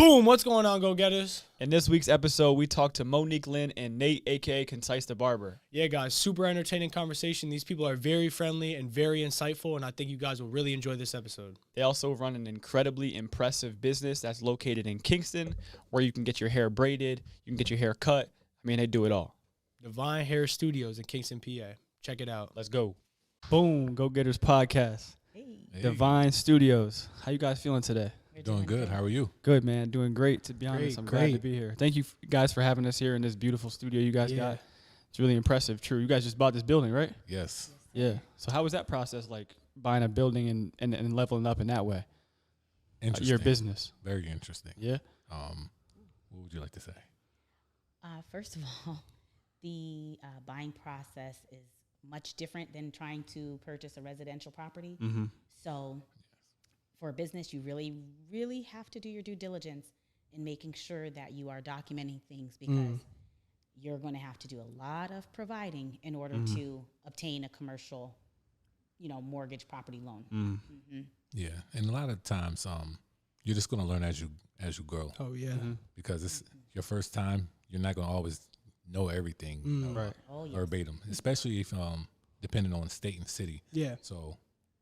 Boom! What's going on, go-getters? In this week's episode, we talked to Monique Lynn and Nate, a.k.a. Concise the Barber. Yeah, guys, super entertaining conversation. These people are very friendly and very insightful, and I think you guys will really enjoy this episode. They also run an incredibly impressive business that's located in Kingston, where you can get your hair braided, you can get your hair cut. I mean, they do it all. Divine Hair Studios in Kingston, PA. Check it out. Let's go. Boom, Go-Getters Podcast. Hey. Divine Studios. How you guys feeling today? Doing good. How are you? Good, man. Doing great, to be honest. I'm glad to be here. Thank you guys for having us here in this beautiful studio you guys got. It's really impressive. True. You guys just bought this building, right? Yes. Yeah. So how was that process, like buying a building and leveling up in that way? Interesting. Your business. Very interesting. Yeah. What would you like to say? First of all, the buying process is much different than trying to purchase a residential property. Mm-hmm. So for a business, you really, really have to do your due diligence in making sure that you are documenting things, because you're going to have to do a lot of providing in order to obtain a commercial, mortgage property loan. Mm-hmm. Yeah, and a lot of times, you're just going to learn as you grow. Oh, yeah. Because it's your first time. You're not going to always know everything Right. Oh, yes. verbatim, especially if depending on state and city. Yeah. So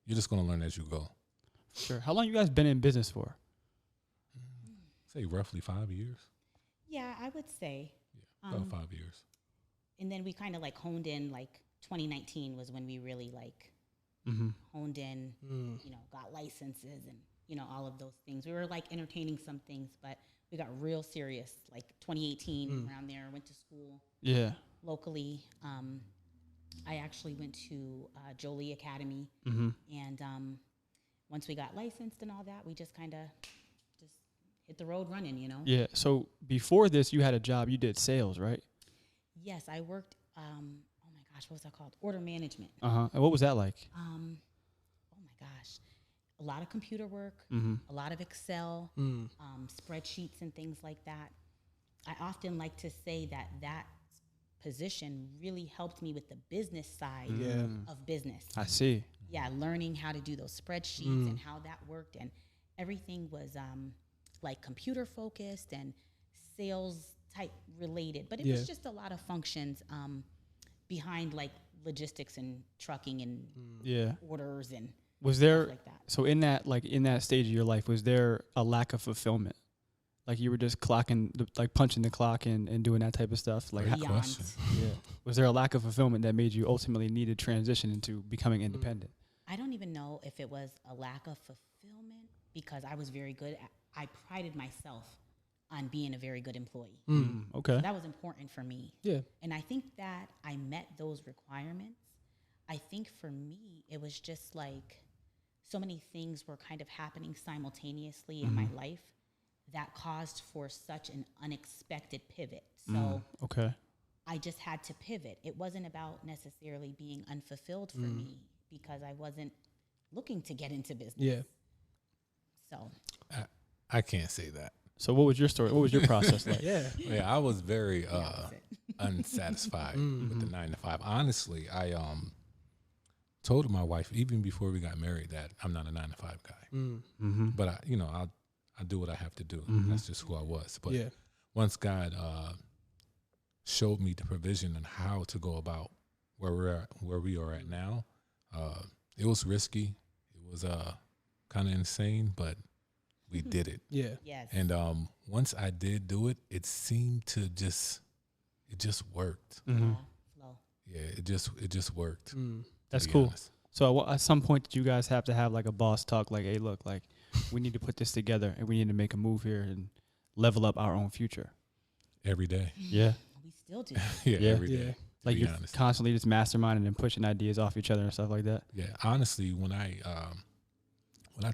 you're just going to learn as you go. Sure. How long you guys been in business for? Say roughly 5 years. Yeah, I would say. Yeah, about 5 years. And then we kind of honed in, 2019 was when we really honed in, got licenses and, all of those things. We were entertaining some things, but we got real serious, 2018 around there. Went to school locally. I actually went to Jolie Academy, and once we got licensed and all that, we just kind of hit the road running, Yeah. So before this, you had a job. You did sales, right? Yes, I worked, oh my gosh, what was that called? Order management. And what was that like? Oh my gosh. A lot of computer work, a lot of Excel, spreadsheets and things like that. I often like to say that position really helped me with the business side of business. I see. Yeah, learning how to do those spreadsheets and how that worked, and everything was computer focused and sales type related, but it was just a lot of functions behind logistics and trucking and orders and was there stuff like that. So in that stage of your life, was there a lack of fulfillment? Like you were just punching the clock and doing that type of stuff? Great question. Yeah. Was there a lack of fulfillment that made you ultimately need to transition into becoming independent? I don't even know if it was a lack of fulfillment, because I was very good I prided myself on being a very good employee. Okay. So that was important for me. Yeah. And I think that I met those requirements. I think for me, it was just so many things were kind of happening simultaneously in my life that caused for such an unexpected pivot. So Okay. I just had to pivot. It wasn't about necessarily being unfulfilled for me, because I wasn't looking to get into business. Yeah. So I can't say that. So what was your story? What was your process like? Yeah. Yeah, I was very unsatisfied with the 9 to 5. Honestly, I told my wife even before we got married that I'm not a 9 to 5 guy. But I do what I have to do. That's just who I was. But once God showed me the provision and how to go about where we are at now, it was risky. It was kind of insane, but we did it. Yeah. yes. And once I did do it, it seemed to it just worked. Flow. Yeah, it just worked. That's be cool. honest. So at some point, did you guys have to have a boss talk hey, look, we need to put this together and we need to make a move here and level up our own future? Every day. Yeah. We still do. Yeah. Every day. Yeah. To be You're honest. constantly just masterminding and pushing ideas off each other and stuff like that. Yeah, honestly, when I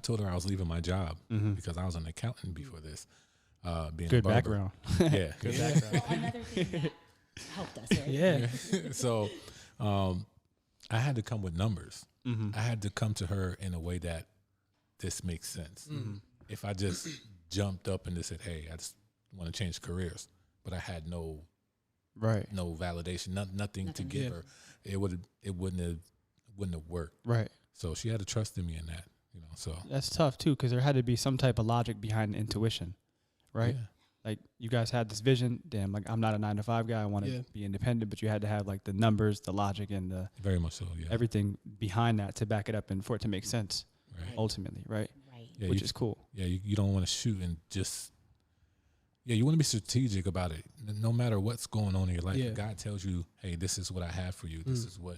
told her I was leaving my job because I was an accountant before this, being Good a barber. background. Yeah, good background. Well, another thing that helped us, right? Yeah. So I had to come with numbers. I had to come to her in a way that this makes sense. If I just jumped up and just said, "Hey, I just want to change careers," but I had no validation, nothing to give her, it wouldn't have worked. Right. So she had to trust in me in that, So That's tough too, because there had to be some type of logic behind intuition, right? Yeah. Like you guys had this vision. Damn, like I'm not a 9-to-5 guy. I want to be independent, but you had to have like the numbers, the logic, and the Very much so. Yeah. everything behind that to back it up and for it to make sense Right. ultimately, right? Right. Yeah, Which is cool. Yeah, you don't want to shoot and just. Yeah, you want to be strategic about it. No matter what's going on in your life, Yeah. if God tells you, "Hey, this is what I have for you. This is what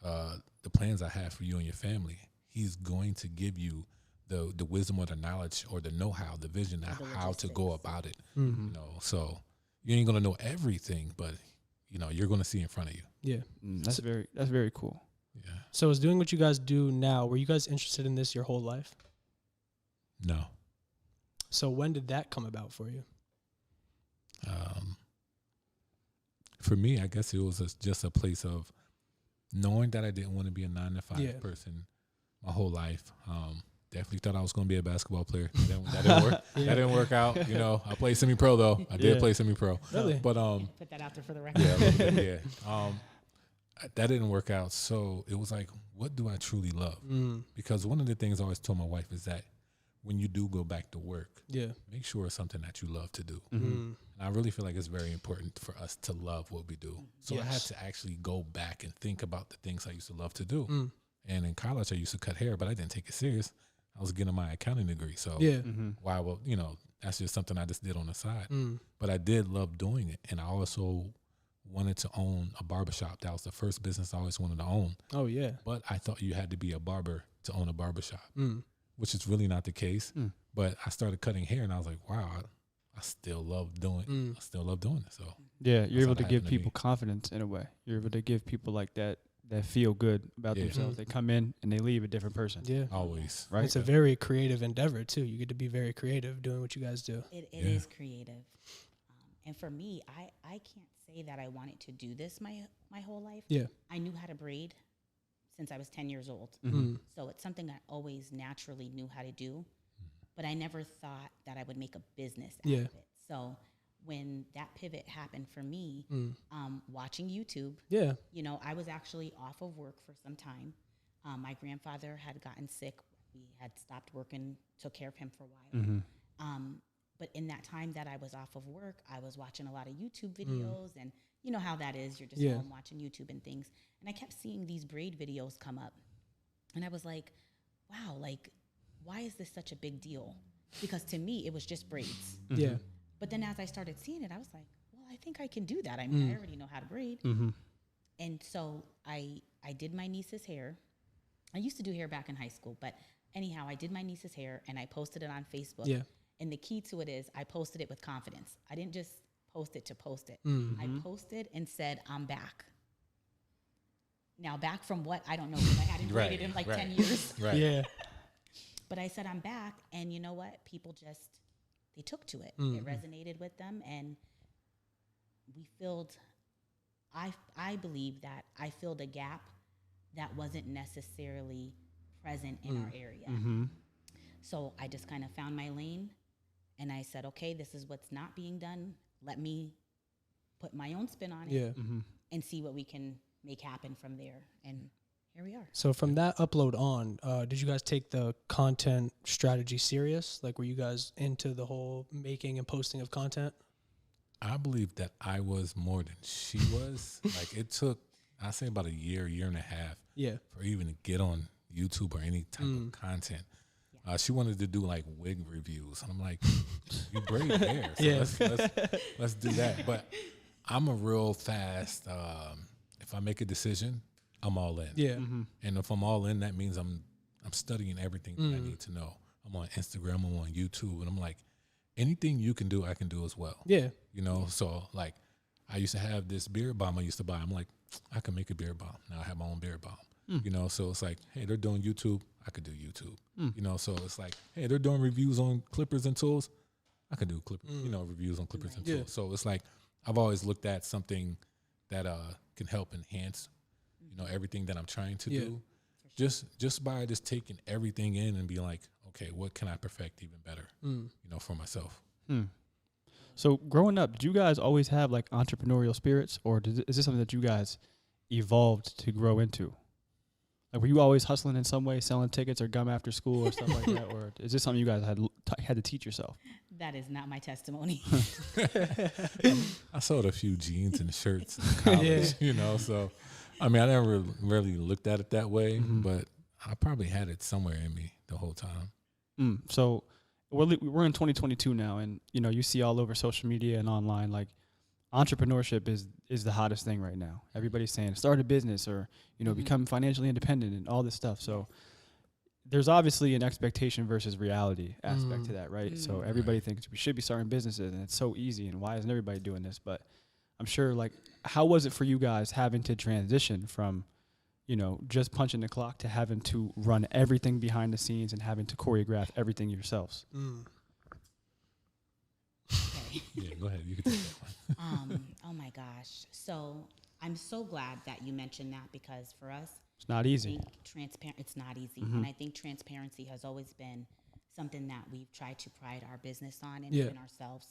the plans I have for you and your family." He's going to give you the wisdom or the knowledge or the know-how, the vision, The how to go logistics. about it. Mm-hmm. You know, so you ain't gonna know everything, but you know you're gonna see in front of you. Yeah. That's very cool. Yeah. So is doing what you guys do now, were you guys interested in this your whole life? No. So when did that come about for you? For me, I guess it was just a place of knowing that I didn't want to be a 9-to-5 Yeah. person my whole life. Definitely thought I was going to be a basketball player. That didn't work. Yeah. That didn't work out. You know, I played semi-pro though. I did Yeah. play semi-pro. Really? But Put that out there for the record. yeah, a little bit, yeah. That didn't work out. So it was like, what do I truly love? Because one of the things I always told my wife is that when you do go back to work, Yeah. make sure it's something that you love to do. Mm. And I really feel like it's very important for us to love what we do. So I had Yes. to actually go back and think about the things I used to love to do. Mm. And in college, I used to cut hair, but I didn't take it serious. I was getting my accounting degree. So Yeah. why would, you know, that's just something I just did on the side. Mm. But I did love doing it. And I also wanted to own a barbershop. That was the first business I always wanted to own. Oh yeah. But I thought you had to be a barber to own a barbershop, Mm. which is really not the case. But I started cutting hair and I was like, wow, I still love doing I still love doing it. So Yeah, you're able That's to how that give happened to me. people confidence in a way. You're able to give people like that feel good about Yeah. themselves. They come in and they leave a different person. Yeah. always. Right. It's a very creative endeavor too. You get to be very creative doing what you guys do. It Yeah. is creative. And for me, I can't say that I wanted to do this my whole life. Yeah. I knew how to braid since I was 10 years old. Mm. So it's something I always naturally knew how to do. But I never thought that I would make a business out Yeah. of it. So when that pivot happened for me, watching YouTube, Yeah. you know, I was actually off of work for some time. My grandfather had gotten sick. We had stopped working, took care of him for a while. But in that time that I was off of work, I was watching a lot of YouTube videos, and you know how that is. You're just Yeah. home watching YouTube and things. And I kept seeing these braid videos come up. And I was like, wow, like, why is this such a big deal? Because to me, it was just braids. Yeah. But then as I started seeing it, I was like, well, I think I can do that. I mean, I already know how to braid. And so I did my niece's hair. I used to do hair back in high school, but anyhow, I did my niece's hair and I posted it on Facebook. Yeah. And the key to it is I posted it with confidence. I didn't just post it to post it. I posted and said, I'm back. Now, back from what? I don't know, because I hadn't braided in like 10 years. Right. Yeah. But I said, I'm back. And you know what? People just, they took to it. It resonated with them. And we filled, I believe that I filled a gap that wasn't necessarily present in our area. So I just kind of found my lane. And I said, okay, this is what's not being done. Let me put my own spin on it Yeah. and see what we can make happen from there. And here we are. So from that upload on, did you guys take the content strategy serious? Like, were you guys into the whole making and posting of content? I believe that I was more than she was. Like it took, I say about a year and a half Yeah. for even to get on YouTube or any type of content. She wanted to do like wig reviews, and I'm like, "You braid hair, so Yeah. let's do that." But I'm a real fast. If I make a decision, I'm all in. Yeah. And if I'm all in, that means I'm studying everything that I need to know. I'm on Instagram, I'm on YouTube, and I'm like, anything you can do, I can do as well. Yeah. You know, so like, I used to have this beard balm I used to buy. I'm like, I can make a beard balm. Now I have my own beard balm. You know, so it's like, hey, they're doing YouTube, I could do YouTube. You know, so it's like, hey, they're doing reviews on clippers and tools, I could do reviews on clippers and Yeah. tools. So it's like, I've always looked at something that can help enhance, you know, everything that I'm trying to do. Just by just taking everything in and being like, okay, what can I perfect even better, you know, for myself. So growing up, did you guys always have like entrepreneurial spirits, or is this something that you guys evolved to grow into? Like, were you always hustling in some way, selling tickets or gum after school or stuff like that, or is this something you guys had to teach yourself? That is not my testimony. I sold a few jeans and shirts in college, you know. So, I mean, I never really looked at it that way, but I probably had it somewhere in me the whole time. So we're in 2022 now, and you see all over social media and online, like, entrepreneurship is the hottest thing right now. Everybody's saying start a business or become financially independent and all this stuff. So there's obviously an expectation versus reality aspect to that, right? So everybody thinks we should be starting businesses, and it's so easy, and why isn't everybody doing this? But I'm sure, like, how was it for you guys having to transition from just punching the clock to having to run everything behind the scenes and having to choreograph everything yourselves? Okay. Yeah, go ahead. You can take that one. Oh my gosh. So I'm so glad that you mentioned that, because for us, It's not easy. it's not easy. And I think transparency has always been something that we've tried to pride our business on and even ourselves.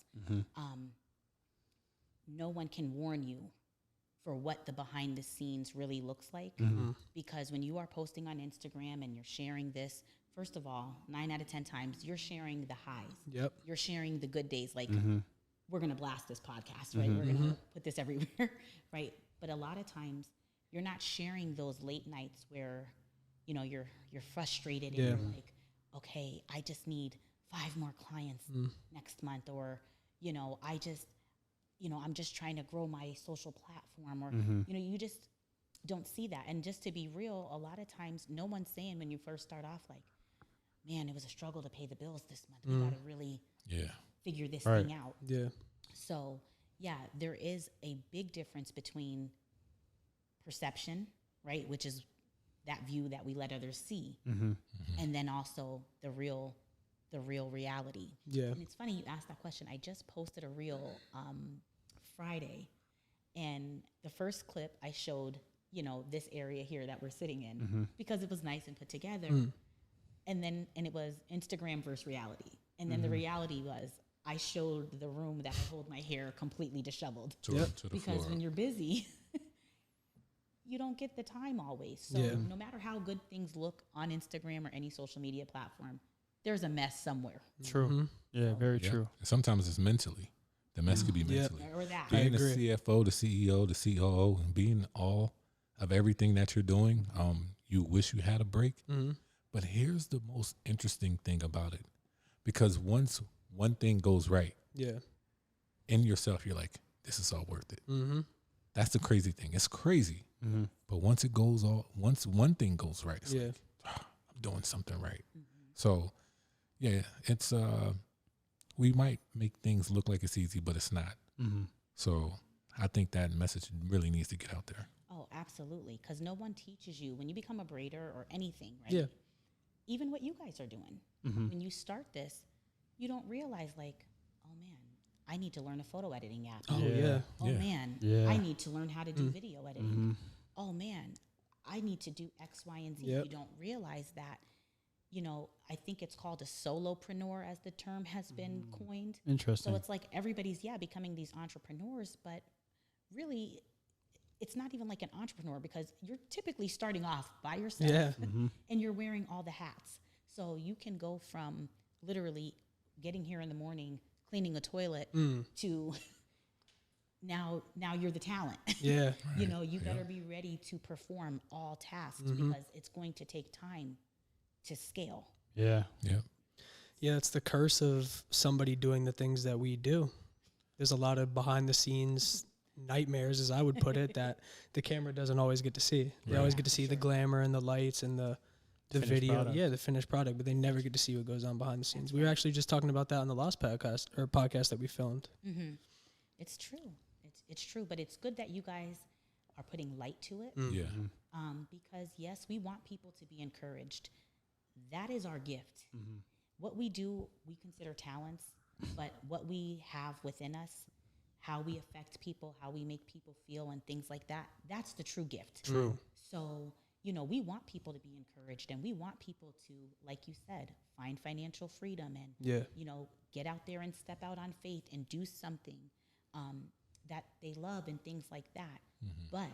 No one can warn you for what the behind the scenes really looks like, because when you are posting on Instagram and you're sharing this, first of all, 9 out of 10 times you're sharing the highs. Yep. You're sharing the good days. Like, we're going to blast this podcast, right? We're going to put this everywhere, right? But a lot of times you're not sharing those late nights where, you're frustrated and you're like, okay, I just need 5 more clients next month, or, I'm just trying to grow my social platform, or, you just don't see that. And just to be real, a lot of times no one's saying when you first start off, like, man, it was a struggle to pay the bills this month. We got to really figure this thing out. Yeah. So, yeah, there is a big difference between perception, right, which is that view that we let others see, and then also the real reality. Yeah. And it's funny you asked that question. I just posted a reel Friday, and the first clip I showed, this area here that we're sitting in, because it was nice and put together. And it was Instagram versus reality. And then the reality was I showed the room that I hold my hair completely disheveled. To the Because floor. when you're busy, you don't get the time always. So no matter how good things look on Instagram or any social media platform, there's a mess somewhere. True. Yeah, very true. Sometimes it's mentally. The mess could be mentally. Or that. Being the CFO, the CEO, the COO, and being all of everything that you're doing, you wish you had a break. But here's the most interesting thing about it. Because once one thing goes right, in yourself, you're like, this is all worth it. That's the crazy thing. It's crazy. But once one thing goes right, it's like, I'm doing something right. So, yeah, it's, we might make things look like it's easy, but it's not. So I think that message really needs to get out there. Oh, absolutely. Because no one teaches you when you become a braider or anything, right? Yeah. Even what you guys are doing. When you start this, you don't realize, like, oh man, I need to learn a photo editing app. Oh yeah. Oh man, I need to learn how to do video editing. Oh man, I need to do X, Y, and Z. Yep. You don't realize that, I think it's called a solopreneur, as the term has been coined. Interesting. So it's like everybody's, becoming these entrepreneurs, but really it's not even like an entrepreneur, because you're typically starting off by yourself and you're wearing all the hats. So you can go from literally getting here in the morning, cleaning a toilet to now you're the talent. Yeah. You better be ready to perform all tasks because it's going to take time to scale. Yeah. Yeah, it's the curse of somebody doing the things that we do. There's a lot of behind the scenes nightmares, as I would put it, that the camera doesn't always get to see. They always get to see the glamour and the lights and the video. Product. Yeah, the finished product, but they never get to see what goes on behind the scenes. We were actually just talking about that on the last podcast that we filmed. It's true. It's true, but it's good that you guys are putting light to it. Yeah. Because yes, we want people to be encouraged. That is our gift. What we do, we consider talents, but what we have within us, how we affect people, how we make people feel and things like that, that's the true gift. True. So, we want people to be encouraged, and we want people to, like you said, find financial freedom and, get out there and step out on faith and do something that they love and things like that. But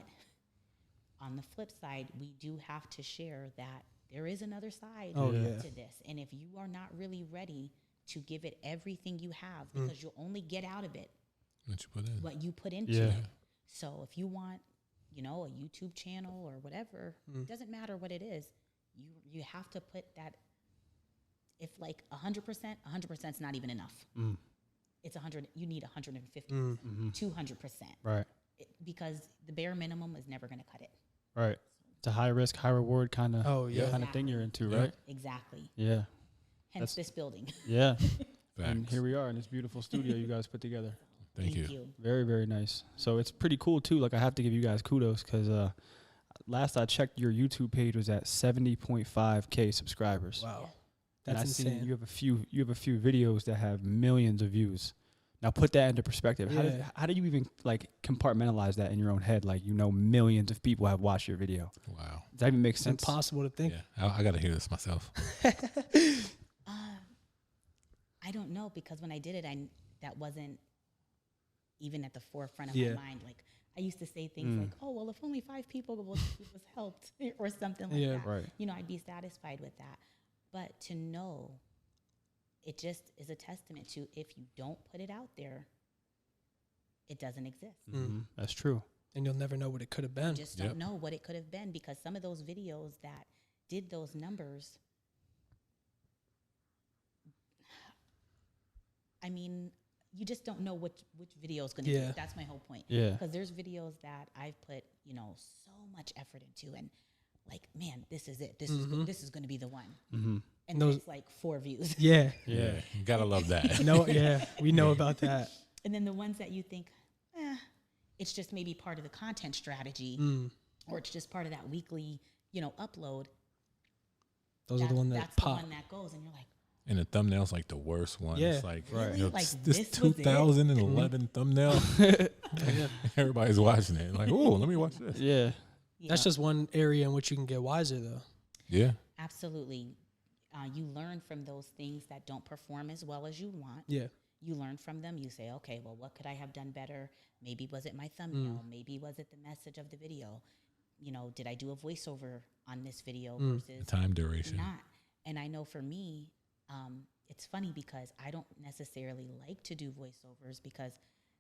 on the flip side, we do have to share that there is another side to this. And if you are not really ready to give it everything you have, because you'll only get out of it What you put in. what you put into Yeah. it. So if you want, you know, a YouTube channel or whatever, it doesn't matter what it is. You have to put that. If like 100%, 100% is not even enough. It's 100. You need 150, 200%. Right. Because the bare minimum is never going to cut it. Right. It's a high risk, high reward kind of kind of thing you're into, right? Exactly. Yeah. Hence this building. Yeah. Facts. And here we are in this beautiful studio you guys put together. Thank you. Very, very nice. So it's pretty cool too. Like I have to give you guys kudos because last I checked, your YouTube page was at 70.5K subscribers. Wow. And That's I see insane. you have a few videos that have millions of views. Now put that into perspective. Yeah. How do you even like compartmentalize that in your own head? Like, you know, millions of people have watched your video. Wow. Does that even make It's sense? impossible to think. Yeah, I got to hear this myself. I don't know, because when I did it, that wasn't even at the forefront of Yeah. my mind. Like I used to say things like, "Oh, well, if only 5 people was helped," or something like that. Right. You know, I'd be satisfied with that. But to know, it just is a testament to, if you don't put it out there, it doesn't exist. That's true. And you'll never know what it could have been. You just don't know what it could have been, because some of those videos that did those numbers, I mean, you just don't know which video is going to do it. That's my whole point. Yeah. Because there's videos that I've put, you know, so much effort into, and like, man, this is it. This is going to be the one. And Those- there's like 4 views. Yeah. Yeah, you gotta love that. We know about that. And then the ones that you think, it's just maybe part of the content strategy, or it's just part of that weekly, you know, upload. Those are the ones that that's pop. the one that goes, and you're like, And the thumbnail's like the worst one. Yeah. It's like, Right. you know, Like, this this was it? 2011 thumbnail. Everybody's watching it. Like, oh, let me watch this. Yeah. That's just one area in which you can get wiser, though. Yeah. absolutely. You learn from those things that don't perform as well as you want. Yeah. You learn from them. You say, okay, well, what could I have done better? Maybe was it my thumbnail? Maybe was it the message of the video? You know, did I do a voiceover on this video versus Time duration. not? And I know for me, it's funny because I don't necessarily like to do voiceovers, because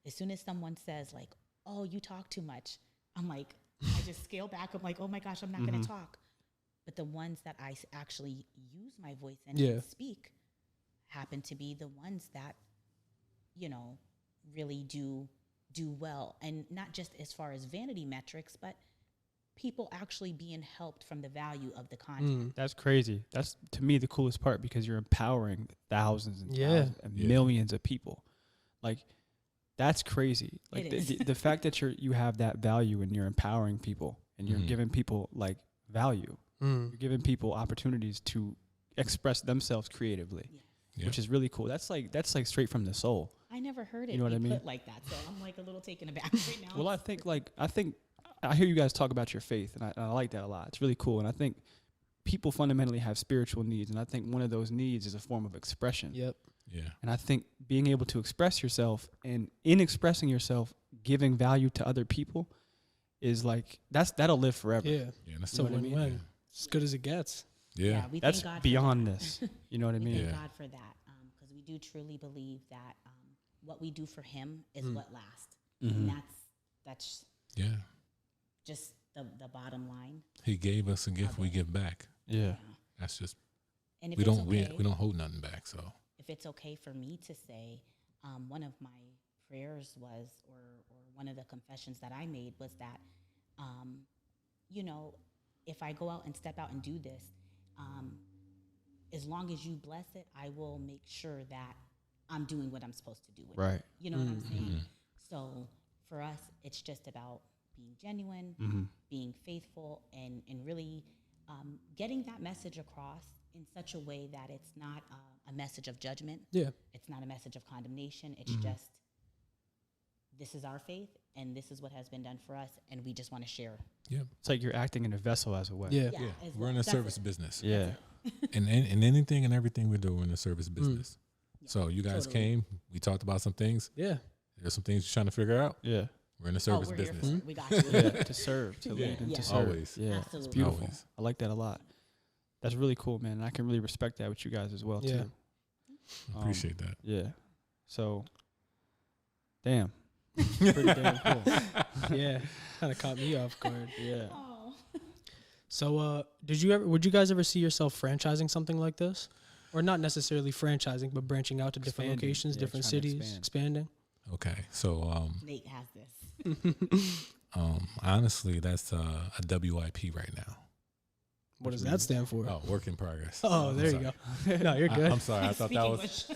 as soon as someone says like, oh, you talk too much, I'm like, I just scale back. I'm like, oh my gosh, I'm not going to talk. But the ones that I actually use my voice in and speak happen to be the ones that, you know, really do well. And not just as far as vanity metrics, but people actually being helped from the value of the content. That's crazy. That's, to me, the coolest part, because you're empowering thousands and thousands and millions of people. Like, that's crazy. Like It is. the fact that you have that value and you're empowering people and you're giving people like value. You're giving people opportunities to express themselves creatively, which is really cool. That's like straight from the soul. I never heard it You know what I mean? put like that, so I'm like a little taken aback right now. Well, I think I hear you guys talk about your faith, and I like that a lot. It's really cool, and I think people fundamentally have spiritual needs, and I think one of those needs is a form of expression. Yep. Yeah. And I think being able to express yourself, and in expressing yourself, giving value to other people, is like that'll live forever. Yeah. Yeah. That's So what I mean. win-win. As good as it gets. Yeah. we That's thank God beyond for that. this. You know what I We mean? thank Yeah. God for that, because we do truly believe that what we do for Him is what lasts, and that's Yeah. just the bottom line. He gave us a gift, we give back. Yeah. That's just, And if we it's don't okay, we don't hold nothing back. So if it's okay for me to say, one of my prayers was, or one of the confessions that I made was that, you know, if I go out and step out and do this, as long as you bless it, I will make sure that I'm doing what I'm supposed to do with it. Right. You know what I'm saying? So for us, it's just about being genuine, being faithful, and really getting that message across in such a way that it's not a message of judgment. Yeah. It's not a message of condemnation. It's just, this is our faith, and this is what has been done for us, and we just want to share. yeah. It's like you're acting in a vessel as a way. Yeah. Yeah. as We're well. in a That's service it. business. Yeah. And anything and everything we do, we're in the service business. So you guys came, we talked about some things. Yeah. There's some things you're trying to figure out. Yeah. We're in the Oh, service we're here business. for it. We got you. Yeah. To serve, to Yeah. lead, and Yeah. to serve. Always. Yeah. Absolutely. It's beautiful. Always. I like that a lot. That's really cool, man. And I can really respect that with you guys as well, Yeah. too. Appreciate that. Yeah. So, damn. Pretty damn cool. Yeah, kind of caught me off guard. Yeah. Oh. So, would you guys ever see yourself franchising something like this? Or not necessarily franchising, but branching out to different Expanding. locations, Yeah, different trying to cities, expanding? Okay, so Nate has this. honestly, that's a WIP right now. What does that stand for? Oh, work in progress. Oh, I'm there you sorry. go. No, you're good. I'm sorry. I thought that was.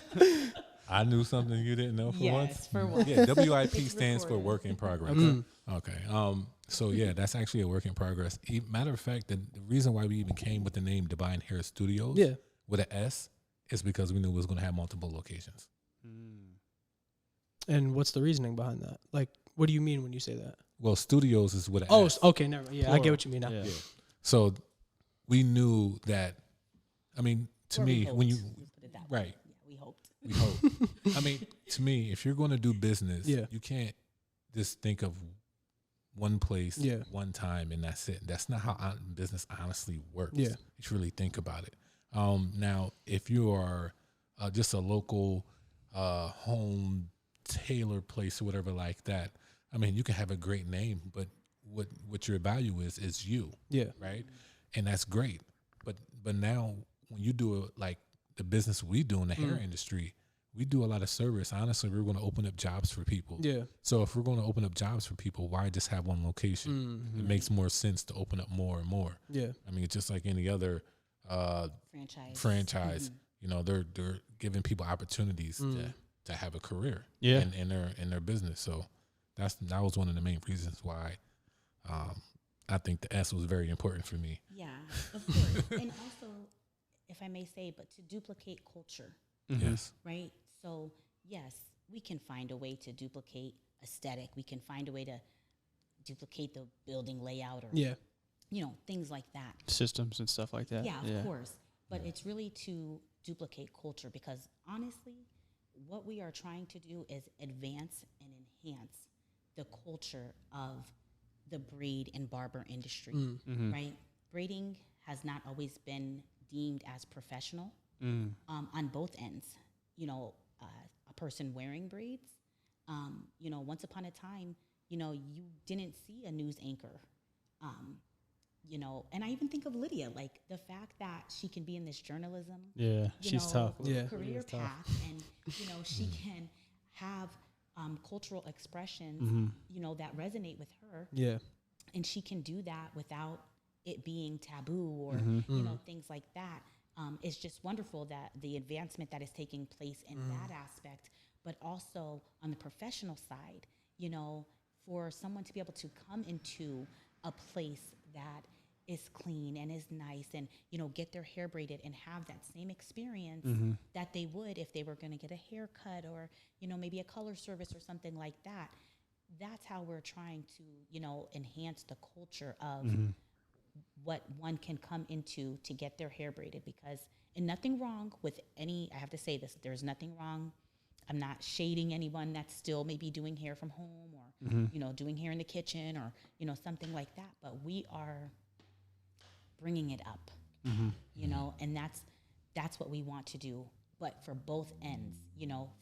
I knew something you didn't know for once. Yes, for once. Yeah, WIP It's stands for recorded. work in progress. Okay. So yeah, that's actually a work in progress. Matter of fact, the reason why we even came with the name Divine Hair Studios, Yeah. with an S, is because we knew we was going to have multiple locations. And what's the reasoning behind that? Like, what do you mean when you say that? Well, studios is with an Oh, S. okay, never mind. Yeah, I get Plural. what you mean now. Yeah. Yeah. So we knew that. I mean, to Or we me, hoped. when you Let's put it that way. right. Yeah, we hoped. We hope. I mean, to me, if you're going to do business, Yeah. you can't just think of one place, Yeah. one time, and that's it. That's not how business honestly works. Yeah. You should really think about it. Now, if you are just a local home tailor place or whatever like that, I mean, you can have a great name, but what your value is you, Yeah. right? And that's great. But now when you do like the business we do in the hair industry, we do a lot of service. Honestly, we're going to open up jobs for people. Yeah. So if we're going to open up jobs for people, why just have one location? It makes more sense to open up more and more. Yeah. I mean, it's just like any other franchise. You know, they're giving people opportunities to have a career in their business. So that was one of the main reasons why I think the S was very important for me. Yeah, of course. And also, if I may say, but to duplicate culture, Yes. right? So, yes, we can find a way to duplicate aesthetic. We can find a way to duplicate the building layout or, Yeah. Things like that. Systems and stuff like that. Yeah, of course. But it's really to duplicate culture because honestly, what we are trying to do is advance and enhance the culture of the braid and barber industry, right? Braiding has not always been deemed as professional on both ends. A person wearing braids, once upon a time, you didn't see a news anchor. And I even think of Lydia, like the fact that she can be in this journalism, She's tough. Yeah. career path, and she can have cultural expressions, that resonate with her, Yeah. and she can do that without it being taboo or things like that. It's just wonderful that the advancement that is taking place in that aspect, but also on the professional side, for someone to be able to come into a place that is clean and is nice and, get their hair braided and have that same experience that they would if they were going to get a haircut or, maybe a color service or something like that. That's how we're trying to, enhance the culture of what one can come into to get their hair braided and nothing wrong with I have to say this, there's nothing wrong. I'm not shading anyone that's still maybe doing hair from home or, doing hair in the kitchen or, something like that. But we are bringing it up, and that's what we want to do. But for both ends,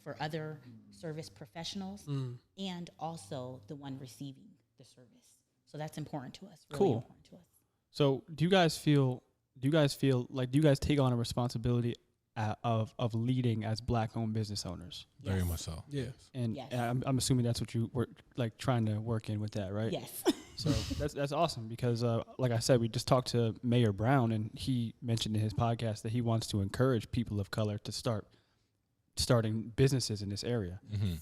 for other service professionals and also the one receiving the service. So that's important to us. Really Cool. important to us. So do you guys take on a responsibility of leading as Black-owned business owners? Very Yes. much so. Yeah. And Yes. I'm assuming that's what you were like trying to work in with that, right? Yes. So that's awesome because, like I said, we just talked to Mayor Brown, and he mentioned in his podcast that he wants to encourage people of color to starting businesses in this area.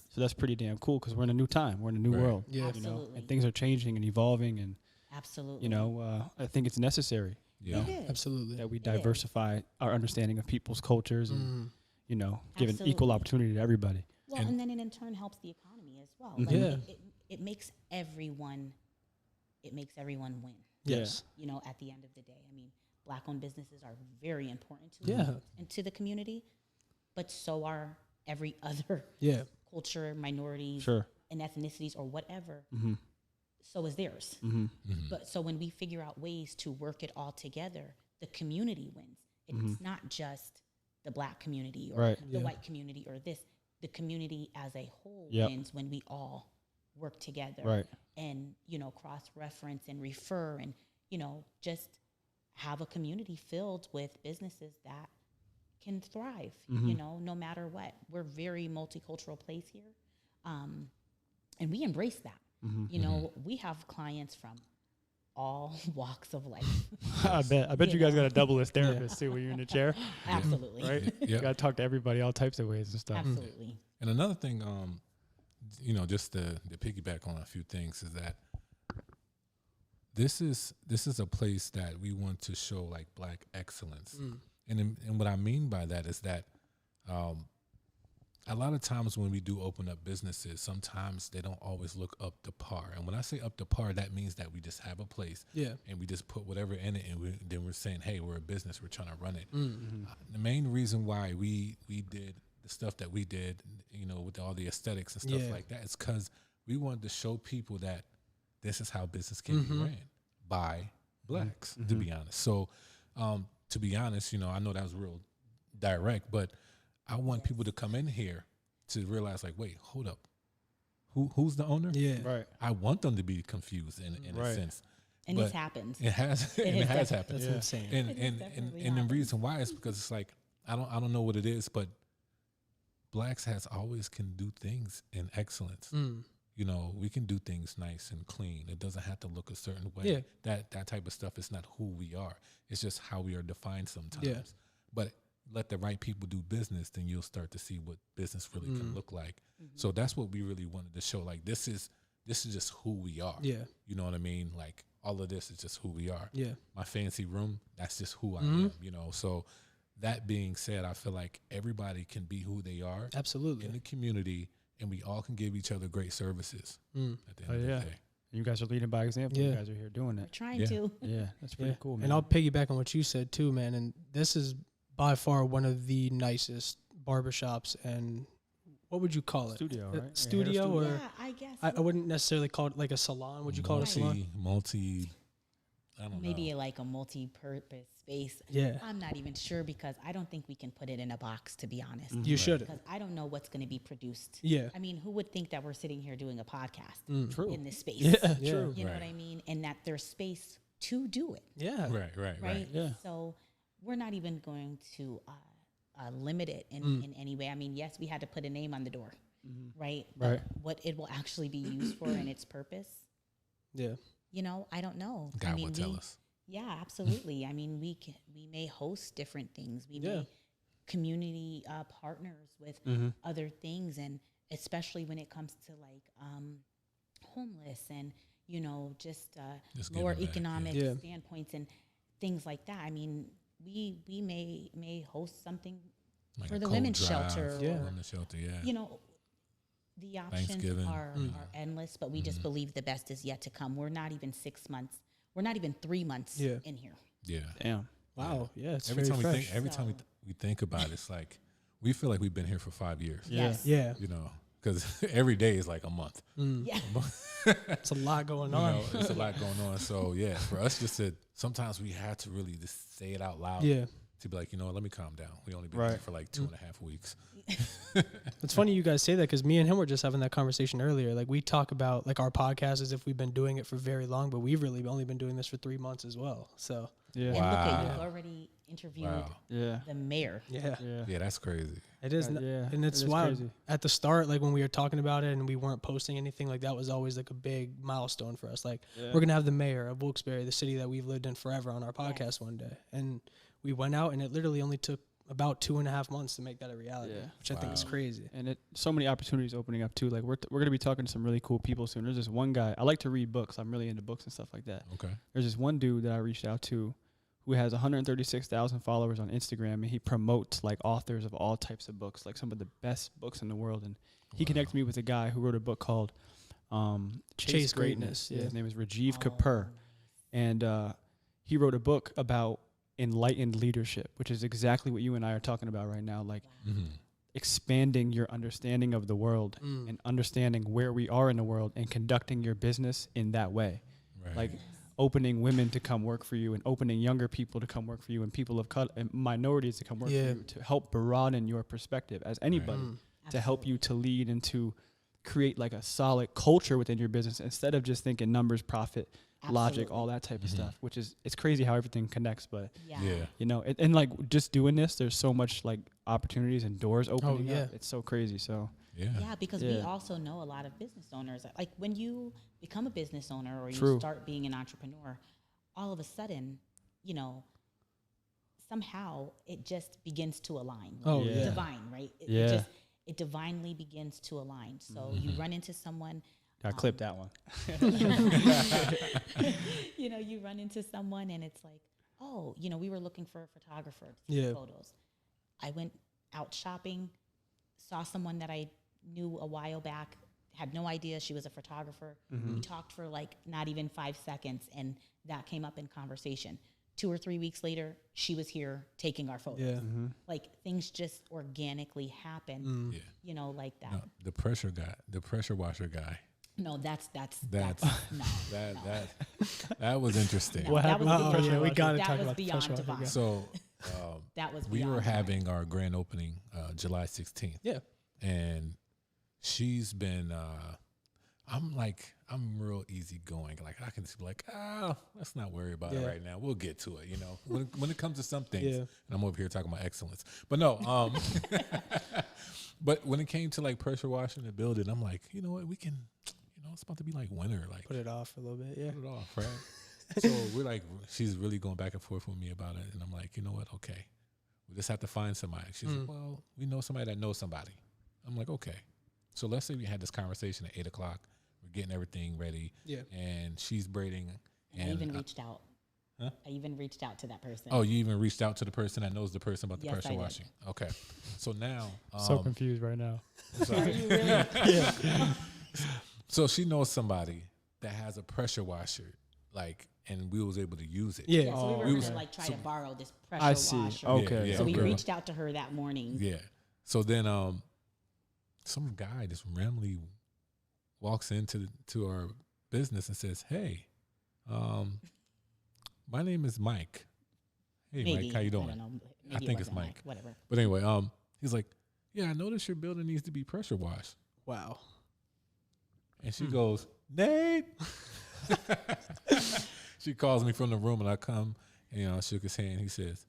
So that's pretty damn cool because we're in a new time, we're in a new Right. world, Yeah. Absolutely. and things are changing and evolving, and Absolutely. I think it's necessary Yeah. It is. Absolutely. that we is. diversify our understanding of people's cultures and giving equal Absolutely. opportunity to everybody. Well, and then it in turn helps the economy as well. Mhm. Yeah. It makes everyone win. Yes. At the end of the day. I mean, Black-owned businesses are very important to Yeah. and to the community, but so are every other Yeah. culture, minorities, Sure. and ethnicities or whatever. So is theirs. But so when we figure out ways to work it all together, the community wins. It's not just the black community or Right. the Yeah. white community or this. The community as a whole Yep. wins when we all work together Right. and, cross-reference and refer and, just have a community filled with businesses that can thrive, no matter what. We're very multicultural place here. And we embrace that. We have clients from all walks of life. I bet you guys got a double as therapist too when you're in the chair. Absolutely. Right? Yeah. You got to talk to everybody all types of ways and stuff. Absolutely. And another thing, just to piggyback on a few things is that this is a place that we want to show like black excellence. And what I mean by that is that a lot of times when we do open up businesses, sometimes they don't always look up to par. And when I say up to par, that means that we just have a place and we just put whatever in it, and then we're saying, hey, we're a business, we're trying to run it. The main reason why we did the stuff that we did, with all the aesthetics and stuff like that, is because we wanted to show people that this is how business can be ran by blacks, to be honest. So, to be honest, I know that was real direct, but I want people to come in here to realize, like, wait, hold up, who's the owner? Yeah. Right. I want them to be confused in a sense. And But it's happened. It has. It has happened. That's insane. And the reason why is because it's like I don't know what it is, but blacks has always can do things in excellence. We can do things nice and clean. It doesn't have to look a certain way. Yeah. That type of stuff is not who we are. It's just how we are defined sometimes. Yeah. But let the right people do business, then you'll start to see what business really can look like. So that's what we really wanted to show. Like this is just who we are. Yeah. You know what I mean? Like all of this is just who we are. Yeah. My fancy room, that's just who I am, So that being said, I feel like everybody can be who they are Absolutely. in the community, and we all can give each other great services at the end of the day. You guys are leading by example. Yeah. You guys are here doing We're it. trying to. Yeah, that's pretty cool, man. And I'll piggyback on what you said too, man. And this is by far one of the nicest barbershops and what would you call it? Studio, right? Studio Hair or Yeah, I guess. I wouldn't necessarily call it like a salon. Would you call it a salon? Multi, I don't know. Maybe like a multi-purpose space. Yeah. I'm not even sure because I don't think we can put it in a box, to be honest. You should. Because I don't know what's going to be produced. Yeah. I mean, who would think that we're sitting here doing a podcast True. in this space? Yeah. Yeah. True. You know what I mean? And that there's space to do it, Yeah. Right. Yeah. So we're not even going to limit it in any way. I mean, yes, we had to put a name on the door, right? But Right. what it will actually be used for and its purpose, Yeah. I don't know. God I mean, will tell us. Yeah, absolutely. I mean, we may host different things. We may community partners with other things, and especially when it comes to like homeless and just lower giving back, economic yeah. standpoints and things like that. I mean, we may host something Like for a the cold women's drive, shelter. Yeah. Or, women's shelter, yeah. the options Thanksgiving. are endless, but we just believe the best is yet to come. We're not even 6 months. We're not even 3 months Yeah. in here. Yeah. Damn. Wow. Yeah. It's Every very time fresh. we think about it, it's like we feel like we've been here for 5 years. Yeah. Yes. Yeah. Because every day is like a month. Yeah. It's a lot going on. It's a lot going on. So yeah, for us just to sometimes we had to really just say it out loud. Yeah. To be like, let me calm down. We only been Right. here for like 2.5 weeks. It's funny you guys say that because me and him were just having that conversation earlier. Like we talk about like our podcast as if we've been doing it for very long, but we've really only been doing this for 3 months as well. So Yeah. And look at Wow. you've already interviewed Wow. Yeah. the mayor. yeah, Yeah. Yeah, that's crazy. it is. Yeah. And it's It is wild. crazy. At the start, like when we were talking about it and we weren't posting anything, like that was always like a big milestone for us. Like Yeah. we're gonna have the mayor of Wilkes-Barre, the city that we've lived in forever, on our podcast one day. And we went out, and it literally only took about 2.5 months to make that a reality, Yeah. which I think is Wow. crazy. And so many opportunities opening up too. Like we're gonna be talking to some really cool people soon. There's this one guy. I like to read books. I'm really into books and stuff like that. Okay. There's this one dude that I reached out to who has 136,000 followers on Instagram, and he promotes like authors of all types of books, like some of the best books in the world. And he connected me with a guy who wrote a book called Chase Greatness. Yeah. His name is Rajiv Kapoor, and he wrote a book about enlightened leadership, which is exactly what you and I are talking about right now, like expanding your understanding of the world and understanding where we are in the world and conducting your business in that way. Right. Like opening women to come work for you and opening younger people to come work for you and people of color and minorities to come work for you to help broaden your perspective as anybody, to help you to lead and to create like a solid culture within your business instead of just thinking numbers, profit, logic, all that type of stuff, which is, it's crazy how everything connects. But you know, and like just doing this, there's so much like opportunities and doors opening up. It's so crazy. So because we also know a lot of business owners. Like when you become a business owner or you start being an entrepreneur, all of a sudden, you know, somehow it just begins to align. Divine, right? It divinely begins to align. So you run into someone. I clipped that one. You know, you run into someone and it's like, oh, you know, we were looking for a photographer to take photos. I went out shopping, saw someone that I knew a while back, had no idea she was a photographer. We talked for like not even 5 seconds, and that came up in conversation. 2 or 3 weeks later, she was here taking our photos. Like things just organically happen, you know, like that. No, the pressure washer guy. No, that's no. That was interesting. No, that was we got to talk was about the beyond pressure washer divine. guy. So That was we beyond were divine. having our grand opening July 16th. Yeah. And she's been I'm real easygoing. Like I can just be like, let's not worry about it right now. We'll get to it, you know. When it comes to some things, and I'm over here talking about excellence. But no, but when it came to like pressure washing the building, I'm like, you know what, we can, you know, it's about to be like winter, like Put it off a little bit. Yeah. put it off, right? So we're like, she's really going back and forth with me about it, and I'm like, you know what, okay, we just have to find somebody. She's like, well, we know somebody that knows somebody. I'm like, okay. So let's say we had this conversation at 8:00. We're getting everything ready. Yeah. And she's braiding. And I even reached out. Huh? I even reached out to that person. Oh, you even reached out to the person that knows the person about the pressure washing. Okay. So now. So confused right now. Are you really? So she knows somebody that has a pressure washer, like, and we was able to use it. Yeah. So we were going to like try to borrow this pressure washer. Okay. So we reached out to her that morning. Yeah. So then some guy just randomly walks into our business and says, "Hey, my name is Mike. Hey, maybe, Mike, how you doing?" I don't know. I think it's Mike. Whatever. But anyway, he's like, "Yeah, I noticed your building needs to be pressure washed." Wow. And she goes, "Nate." She calls me from the room, and I come, and, you know, I shook his hand. He says,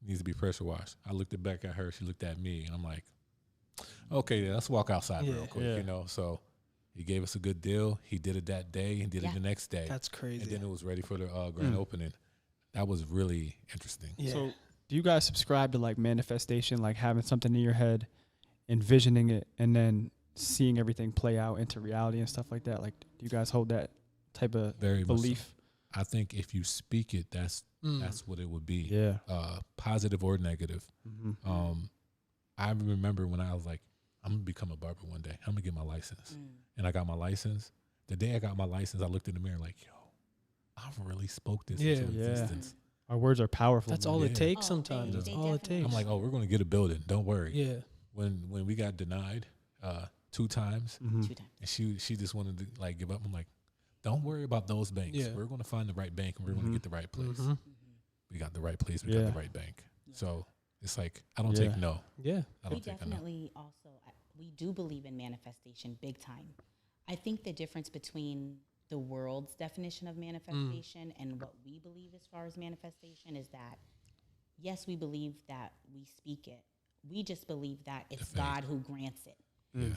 "Needs to be pressure washed." I looked back at her. She looked at me, and I'm like, "Okay, let's walk outside real quick." You know, so he gave us a good deal. He did it that day and did it the next day. That's crazy. And then it was ready for the grand opening. That was really interesting. Yeah. So do you guys subscribe to like manifestation, like having something in your head, envisioning it, and then seeing everything play out into reality and stuff like that? Like, do you guys hold that type of Very belief? So. I think if you speak it, that's what it would be. Yeah. Positive or negative. I remember when I was like, I'm going to become a barber one day. I'm going to get my license. And I got my license. The day I got my license, I looked in the mirror like, yo, I've really spoke this into existence. Our words are powerful. That's all it takes sometimes. That's all it takes. I'm like, oh, we're going to get a building. Don't worry. Yeah. When we got denied 2 times, 2 times. and she just wanted to like give up. I'm like, don't worry about those banks. Yeah. We're going to find the right bank, and we're going to get the right place. We got the right place. We got the right bank. So it's like, I don't take no. Yeah. I don't take a no. Definitely also, we do believe in manifestation big time. I think the difference between the world's definition of manifestation and what we believe as far as manifestation is that, yes, we believe that we speak it. We just believe that it's God who grants it.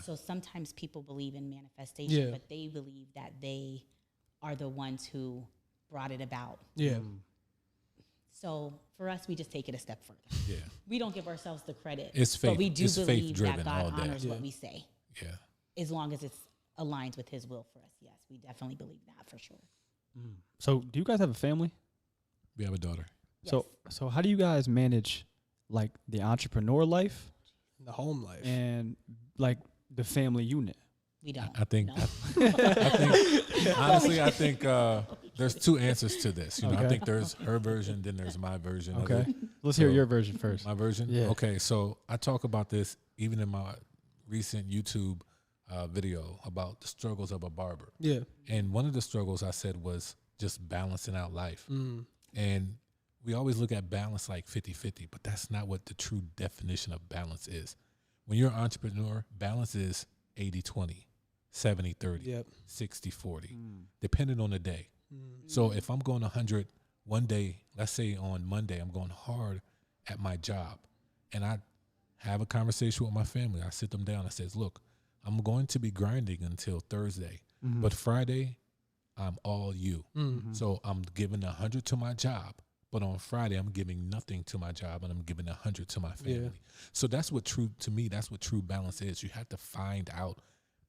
So sometimes people believe in manifestation, but they believe that they are the ones who brought it about. Yeah. So for us, we just take it a step further. Yeah. We don't give ourselves the credit. It's faith. But we do It's believe faith-driven that God all day. honors what we say. Yeah. As long as it aligns with his will for us. Yes, we definitely believe that for sure. So do you guys have a family? We have a daughter. Yes. So how do you guys manage like the entrepreneur life The home life. and like the family unit? We don't. I think, No. honestly, I think there's 2 answers to this. You know, I Okay. think there's her version, then there's my version. of Okay. it. Let's hear So- your version first. My version? Yeah. Okay, so I talk about this even in my recent YouTube video about the struggles of a barber. Yeah. And one of the struggles I said was just balancing out life. And we always look at balance like 50-50, but that's not what the true definition of balance is. When you're an entrepreneur, balance is 80-20, 70-30, Yep. 60-40, depending on the day. So if I'm going 100 one day, let's say on Monday, I'm going hard at my job, and I have a conversation with my family. I sit them down. I says, look, I'm going to be grinding until Thursday, but Friday, I'm all you. So I'm giving 100 to my job, but on Friday, I'm giving nothing to my job, and I'm giving 100 to my family. Yeah. So that's what true balance is. You have to find out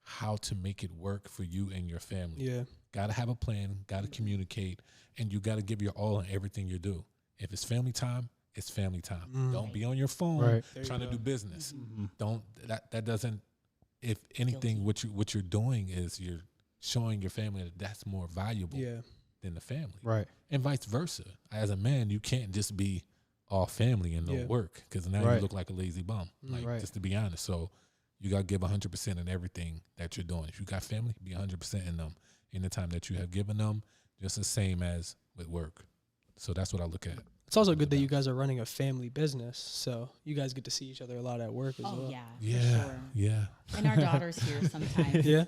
how to make it work for you and your family. Yeah. Got to have a plan, got to communicate, and you got to give your all in everything you do. If it's family time, it's family time. Don't be on your phone trying to do business. Don't that doesn't. If anything, what you're doing is you're showing your family that that's more valuable than the family, Right. and vice versa. As a man, you can't just be all family and no work, because now you look like a lazy bum. Like just to be honest, so you got to give 100% in everything that you're doing. If you got family, be 100% in them in the time that you have given them, just the same as with work. So that's what I look at. It's also good that you guys are running a family business, so you guys get to see each other a lot at work as well. For sure. Yeah. And our daughter's here sometimes. Yeah.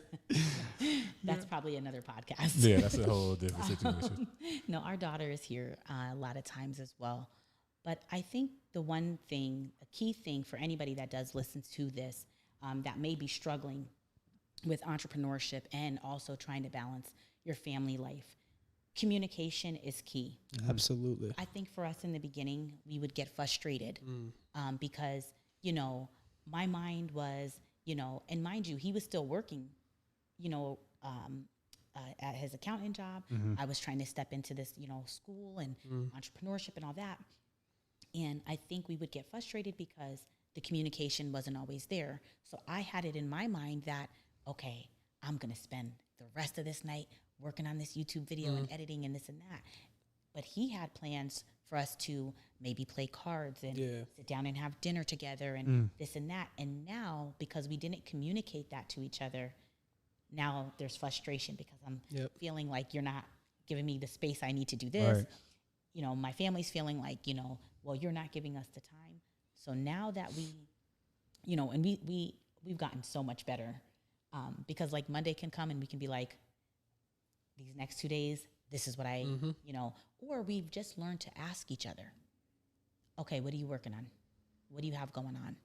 That's probably another podcast. Yeah, that's a whole different situation. No, our daughter is here a lot of times as well. But I think the one thing, a key thing for anybody that does listen to this, that may be struggling with entrepreneurship and also trying to balance your family life, communication is key. Absolutely. I think for us in the beginning, we would get frustrated because, you know, my mind was, you know, and mind you, he was still working, you know, at his accountant job. I was trying to step into this, you know, school and entrepreneurship and all that. And I think we would get frustrated because the communication wasn't always there. So I had it in my mind that, okay, I'm going to spend the rest of this night working on this YouTube video and editing and this and that. But he had plans for us to maybe play cards and sit down and have dinner together and this and that. And now, because we didn't communicate that to each other, now there's frustration because I'm feeling like you're not giving me the space I need to do this. Right. You know, my family's feeling like, you know, well, you're not giving us the time. So now that we, you know, and we've gotten so much better because like Monday can come and we can be like, these next 2 days, this is what I, you know, or we've just learned to ask each other, okay, what are you working on? What do you have going on?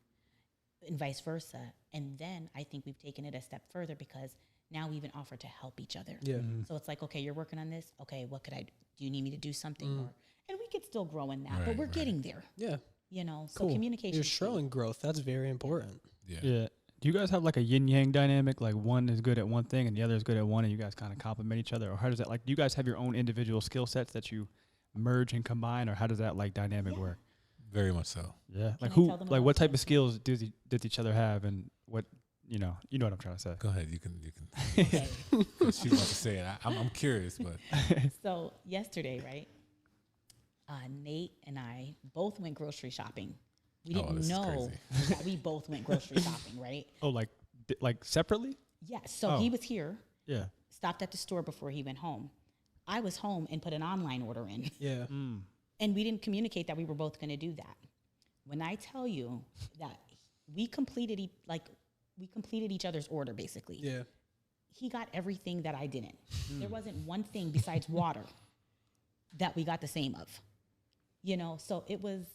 And vice versa. And then I think we've taken it a step further because now we even offer to help each other. Yeah. So it's like, okay, you're working on this. Okay, what could I do? Do you need me to do something? Or, and we could still grow in that, but we're getting there. Yeah. You know, so Cool. communication. You're showing growth. That's very important. Yeah. Do you guys have like a yin yang dynamic? Like one is good at one thing and the other is good at one, and you guys kind of complement each other? Or how does that, like, do you guys have your own individual skill sets that you merge and combine, or how does that like dynamic work? Very much so. Yeah. Like I who, tell them like about what type yours? of skills does each other have, and what, you know what I'm trying to say? Go ahead. You can. Okay. She wants to say it. I'm curious, but So yesterday, right? Nate and I both went grocery shopping. We Oh, didn't this is know that we both went grocery shopping, right? Oh, like separately? Yeah. So he Oh. was here, Yeah. stopped at the store before he went home. I was home and put an online order in. Yeah. And we didn't communicate that we were both going to do that. When I tell you that we completed each other's order, basically. Yeah. He got everything that I didn't. There wasn't one thing besides water that we got the same of. You know, so it was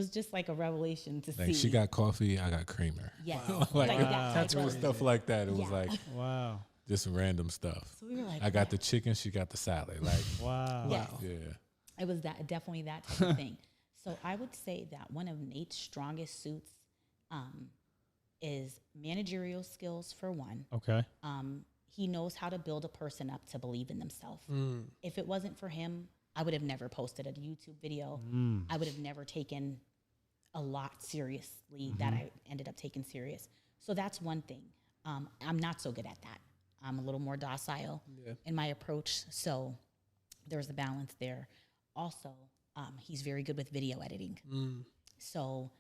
just like a revelation to like see. she got coffee, I got creamer. Yes. Like that that's type what of- stuff like that. It was Yeah. like Wow. just random stuff. So we were like, I got the chicken, she got the salad. Like Wow. Yes. yeah. It was definitely that type of thing. So I would say that one of Nate's strongest suits is managerial skills, for one. Okay. He knows how to build a person up to believe in themselves. If it wasn't for him, I would have never posted a YouTube video. I would have never taken a lot seriously that I ended up taking serious. So that's one thing. I'm not so good at that. I'm a little more docile in my approach. So there's a balance there. Also, he's very good with video editing. So,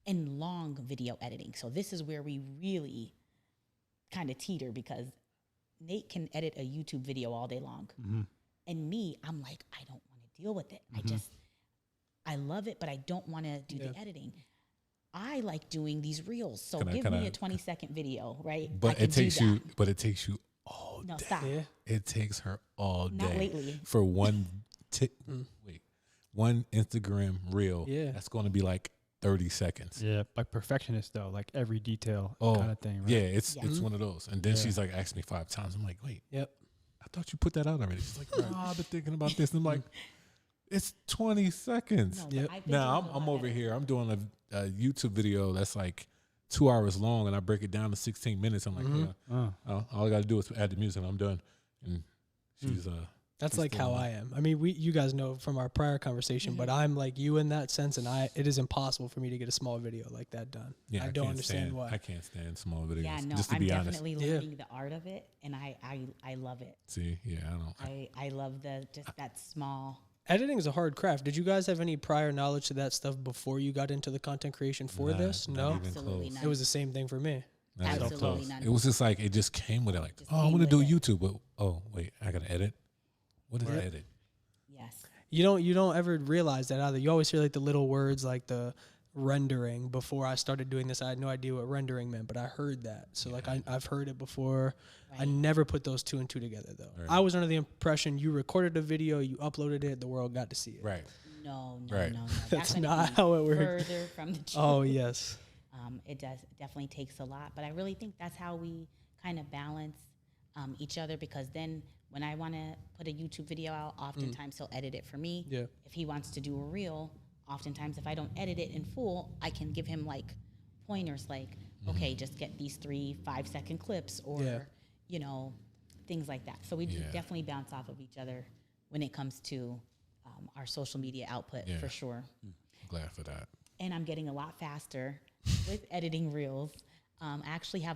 and long video editing. So this is where we really kind of teeter because Nate can edit a YouTube video all day long. And me, I'm like, I don't want to deal with it. I love it, but I don't want to do the editing. I like doing these reels. So give me a 20-second video, right? But it takes you all day. Stop. Yeah. It takes her all day. Not lately. For one one Instagram reel. Yeah. That's going to be like 30 seconds. Yeah, like perfectionist though, like every detail Oh, kind of thing, right? Yeah, it's one of those. And then she's like asked me 5 times. I'm like, wait. Yep. I thought you put that out already. She's like, no, I've been thinking about this. And I'm like, it's 20 seconds. No, but I've been Now doing a I'm lot over better. here. I'm doing a YouTube video that's like 2 hours long, and I break it down to 16 minutes. I'm like, all I got to do is add the music, and I'm done. And she's That's she's like still how on I am. I mean, you guys know from our prior conversation, but I'm like you in that sense, and it is impossible for me to get a small video like that done. Yeah, I don't can't understand stand, why. I can't stand small videos. Yeah, no, just to I'm be honest. definitely learning the art of it, and I love it. See, yeah, I don't. I love just that small. Editing is a hard craft. Did you guys have any prior knowledge to that stuff before you got into the content creation for Nah, this? not No, even Absolutely close. not. it was the same thing for me. Not even Absolutely close. none. It was just like it just came with it. Like, Just oh, I'm came gonna do with it. YouTube, but oh wait, I gotta edit. What is edit? Yes. You don't ever realize that either. You always hear like the little words like the rendering. Before I started doing this, I had no idea what rendering meant, but I heard that. So like I've heard it before. I Right. never put those two and two together though. Right. I was under the impression you recorded a video, you uploaded it, the world got to see it. Right. No. Right. That's couldn't not be how it works. Further from the truth. Oh yes. It definitely takes a lot, but I really think that's how we kind of balance each other, because then when I want to put a YouTube video out, oftentimes he'll edit it for me. Yeah. If he wants to do a reel, oftentimes if I don't edit it in full, I can give him like pointers like, okay, just get these 3 5-second clips, or, you know, things like that. So we definitely bounce off of each other when it comes to our social media output, for sure. Glad for that. And I'm getting a lot faster with editing reels. I actually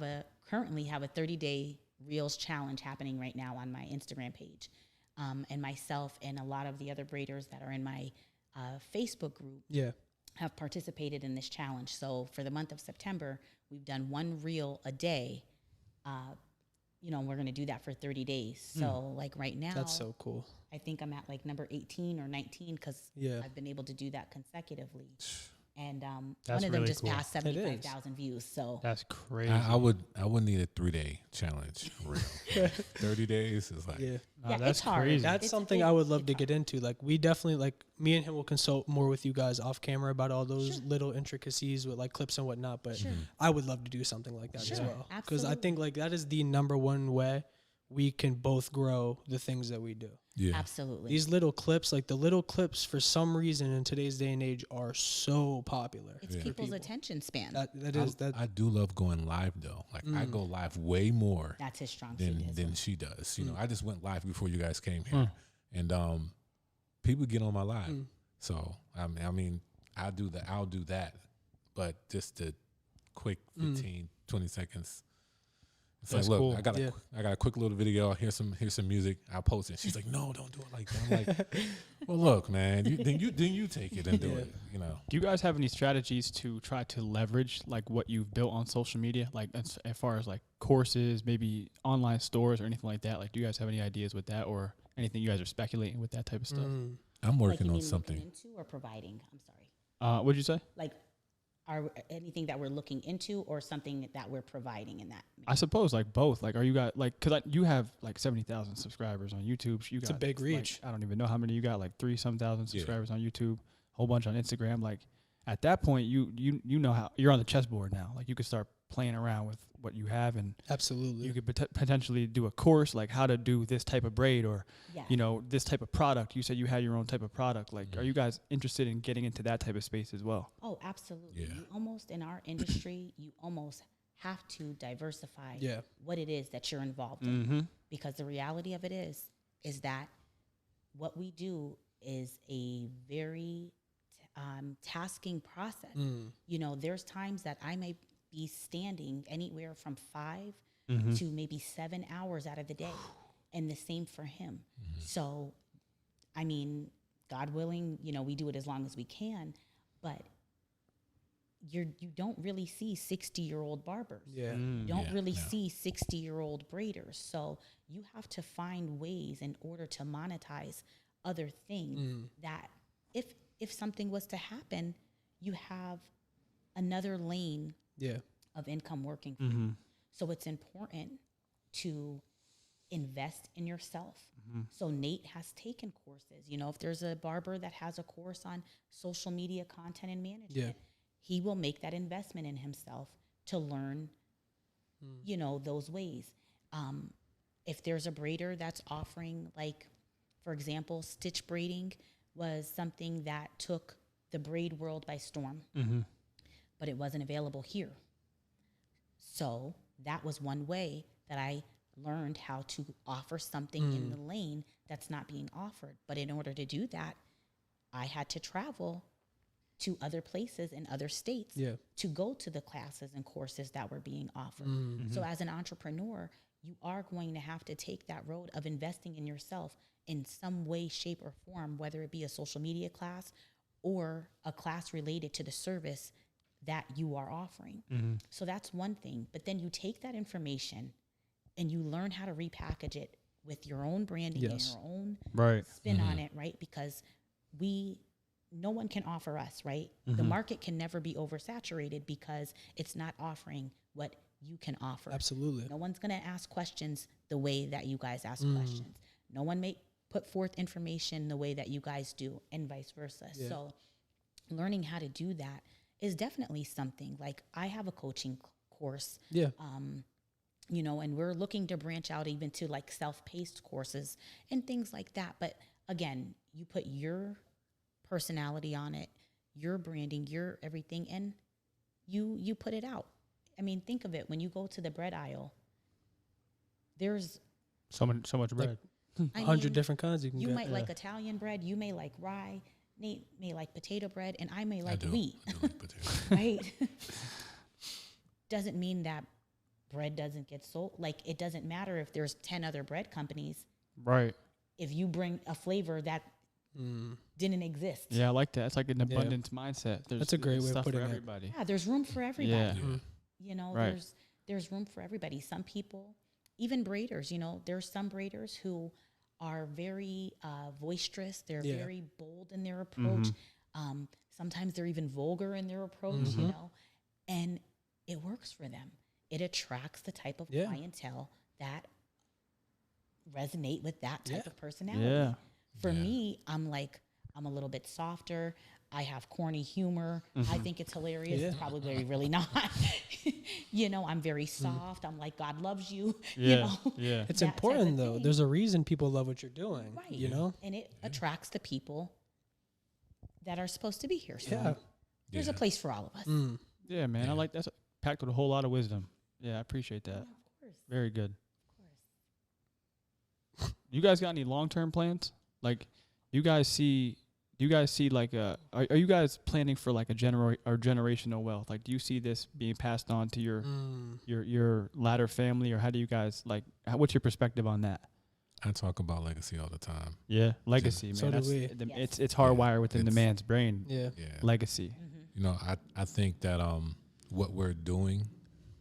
currently have a 30-day reels challenge happening right now on my Instagram page. And myself and a lot of the other braiders that are in my Facebook group have participated in this challenge. So for the month of September, we've done 1 reel a day. You know, we're going to do that for 30 days. So like right now, That's so cool. I think I'm at like number 18 or 19 because I've been able to do that consecutively. And one That's of them really just cool. passed 75,000 views. So That's crazy. I would need a 3-day challenge. Real 30 days is like Yeah. Nah, yeah, that's it's hard. crazy. That's something I would love to get into. Like we definitely, like me and him will consult more with you guys off camera about all those little intricacies with like clips and whatnot. But I would love to do something like that as well. Because I think like that is the number one way we can both grow the things that we do. yeah. absolutely. These little clips, like the little clips for some reason in today's day and age are so popular. It's people's attention span. I do love going live though. Like I go live way more That's his strong suit. than she does. You know, I just went live before you guys came here, and people get on my live. So I mean, I'll do that, but just the quick 15, 20 seconds. It's That's like, look, cool. I got a quick little video. Here's some music. I'll post it. She's like, no, don't do it like that. I'm like, well, look, man, then you take it and do it. You know. Do you guys have any strategies to try to leverage like what you've built on social media, like as far as like courses, maybe online stores or anything like that? Like, do you guys have any ideas with that, or anything you guys are speculating with that type of stuff? I'm working you on mean something. looking into or providing? I'm sorry. What'd you say? Like, are anything that we're looking into or something that we're providing in that? I suppose like both. Like, are you guys like, cause you have like 70,000 subscribers on YouTube. You got a big reach. Like, I don't even know how many you got. Like 3-some thousand subscribers on YouTube. Whole bunch on Instagram. Like at that point, you know how you're on the chessboard now. Like you could start playing around with what you have, and Absolutely. you could potentially do a course like how to do this type of braid, or Yeah. you know, this type of product. You said you had your own type of product. Like, are you guys interested in getting into that type of space as well? Oh, absolutely. Yeah. You almost, in our industry, you almost have to diversify what it is that you're involved in. Because the reality of it is that what we do is a very tasking process. You know, there's times that I may be standing anywhere from 5 to maybe 7 hours out of the day. And the same for him. So, I mean, God willing, you know, we do it as long as we can, but you don't really see 60-year-old barbers. Yeah. You don't Yeah, really no. see 60-year-old braiders. So you have to find ways in order to monetize other things that if something was to happen, you have another lane Yeah. of income working for you. So it's important to invest in yourself. So Nate has taken courses. You know, if there's a barber that has a course on social media content and management, he will make that investment in himself to learn, you know, those ways. If there's a braider that's offering, like, for example, stitch braiding was something that took the braid world by storm, but it wasn't available here. So that was one way that I learned how to offer something in the lane that's not being offered. But in order to do that, I had to travel to other places in other states to go to the classes and courses that were being offered. So as an entrepreneur, you are going to have to take that road of investing in yourself in some way, shape, or form, whether it be a social media class or a class related to the service that you are offering. So that's one thing. But then you take that information and you learn how to repackage it with your own branding and your own spin on it, right? Because no one can offer us, right? The market can never be oversaturated because it's not offering what you can offer. Absolutely. No one's going to ask questions the way that you guys ask questions. No one may put forth information the way that you guys do, and vice versa. So learning how to do that is definitely something. Like, I have a coaching course. You know, and we're looking to branch out even to like self-paced courses and things like that. But again, you put your personality on it, your branding, your everything, and you put it out. I mean, think of it. When you go to the bread aisle, there's so much bread. 100 different kinds you can you get. might like Italian bread, you may like rye, Nate may like potato bread, and I may like I do. wheat. I do like potato. Right? Doesn't mean that bread doesn't get sold. Like, it doesn't matter if there's 10 other bread companies. Right. If you bring a flavor that didn't exist. Yeah, I like that. It's like an abundance mindset. That's a great way of stuff putting for it. everybody. Yeah, there's room for everybody. Yeah. You know, Right. there's room for everybody. Some people, even braiders, you know, there's some braiders who are very boisterous. They're very bold in their approach. Sometimes they're even vulgar in their approach, you know, and it works for them. It attracts the type of clientele that resonate with that type of personality. Yeah. For me, I'm a little bit softer. I have corny humor. I think it's hilarious. It's probably really not. You know, I'm very soft. I'm like, God loves you. You know? Yeah. It's that type important of though. thing. There's a reason people love what you're doing. Right. You know? And it attracts the people that are supposed to be here. So Yeah. there's a place for all of us. Yeah, man. I like that's packed with a whole lot of wisdom. Yeah, I appreciate that. Of course. Very good. Of course. You guys got any long-term plans? Like, do you guys see like are you guys planning for like a generational wealth? Like, do you see this being passed on to your latter family, or how do you guys what's your perspective on that? I talk about legacy all the time. Yeah, legacy, man. So do we. It's hardwired within the man's brain. Yeah. Yeah. Legacy. You know, I think that what we're doing,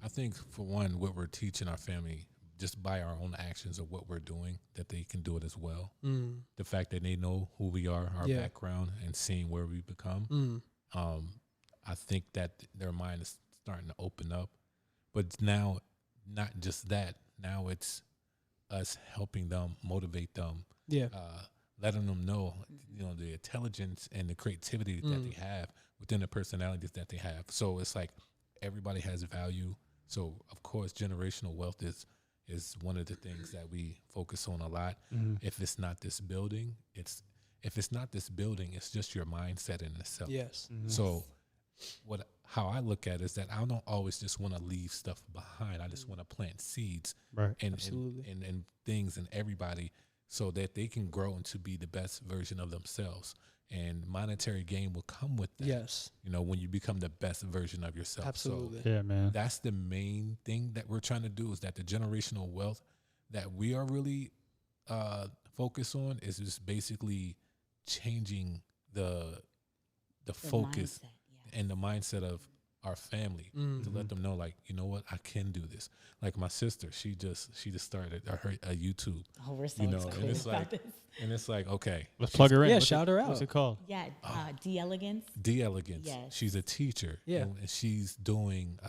I think for one, what we're teaching our family just by our own actions of what we're doing, that they can do it as well. The fact that they know who we are, our background, and seeing where we become. I think that their mind is starting to open up. But now, not just that, now it's us helping them, motivate them, letting them know, you know, the intelligence and the creativity that they have within the personalities that they have. So it's like everybody has value. So of course, generational wealth is one of the things that we focus on a lot. If it's not this building, it's just your mindset in itself. Yes. So how I look at it is that I don't always just want to leave stuff behind. I just want to plant seeds and things in everybody so that they can grow into be the best version of themselves. And monetary gain will come with that. Yes. You know, when you become the best version of yourself. Absolutely. So Yeah, man. that's the main thing that we're trying to do, is that the generational wealth that we are really focused on is just basically changing the focus mindset, and the mindset of our family, to let them know, like, you know what, I can do this. Like my sister, she just started a YouTube. Oh, we're so You know, excited and it's about like, this. and it's like, okay, Let's plug her in. Yeah, What's shout her out. What's it called? Yeah, de-elegance. De-elegance. Yes. She's a teacher. Yeah. And she's doing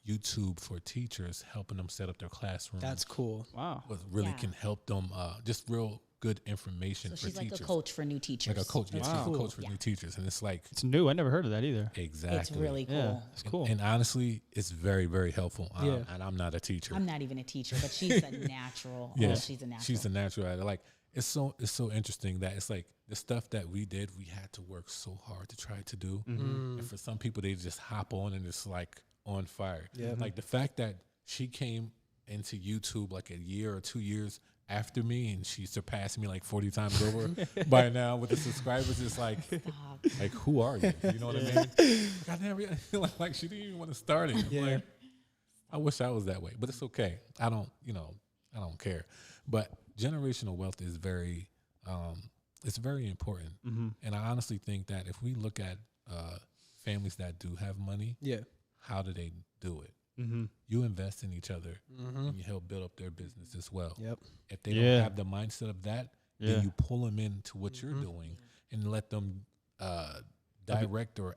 YouTube for teachers, helping them set up their classroom. That's cool. Wow. what really Yeah. can help them, just real good information So for she's like teachers. a coach for new teachers. Like a coach. Yeah, That's she's cool. a coach for Yeah. new teachers. And it's like, It's new. I never heard of that either. exactly. It's really cool. Yeah, it's cool. And honestly, it's very, very helpful. Yeah. And I'm not a teacher. I'm not even a teacher, but she's a natural. Yeah. Oh, she's a natural. She's a natural at it. Like, it's so interesting that it's like the stuff that we did, we had to work so hard to try to do. Mm. And for some people, they just hop on and it's like on fire. Yeah. Like the fact that she came into YouTube like a year or 2 years after me, and she surpassed me like 40 times over by now with the subscribers. It's like, like, who are you? You know what I mean? Like, I never, like she didn't even want to start it. Yeah. Like, I wish I was that way, but it's okay. I don't care. But generational wealth is very, it's very important. And I honestly think that if we look at families that do have money, Yeah. how do they do it? You invest in each other and you help build up their business as well. Yep. If they Yeah. don't have the mindset of that, Yeah. then you pull them into what you're doing and let them direct, or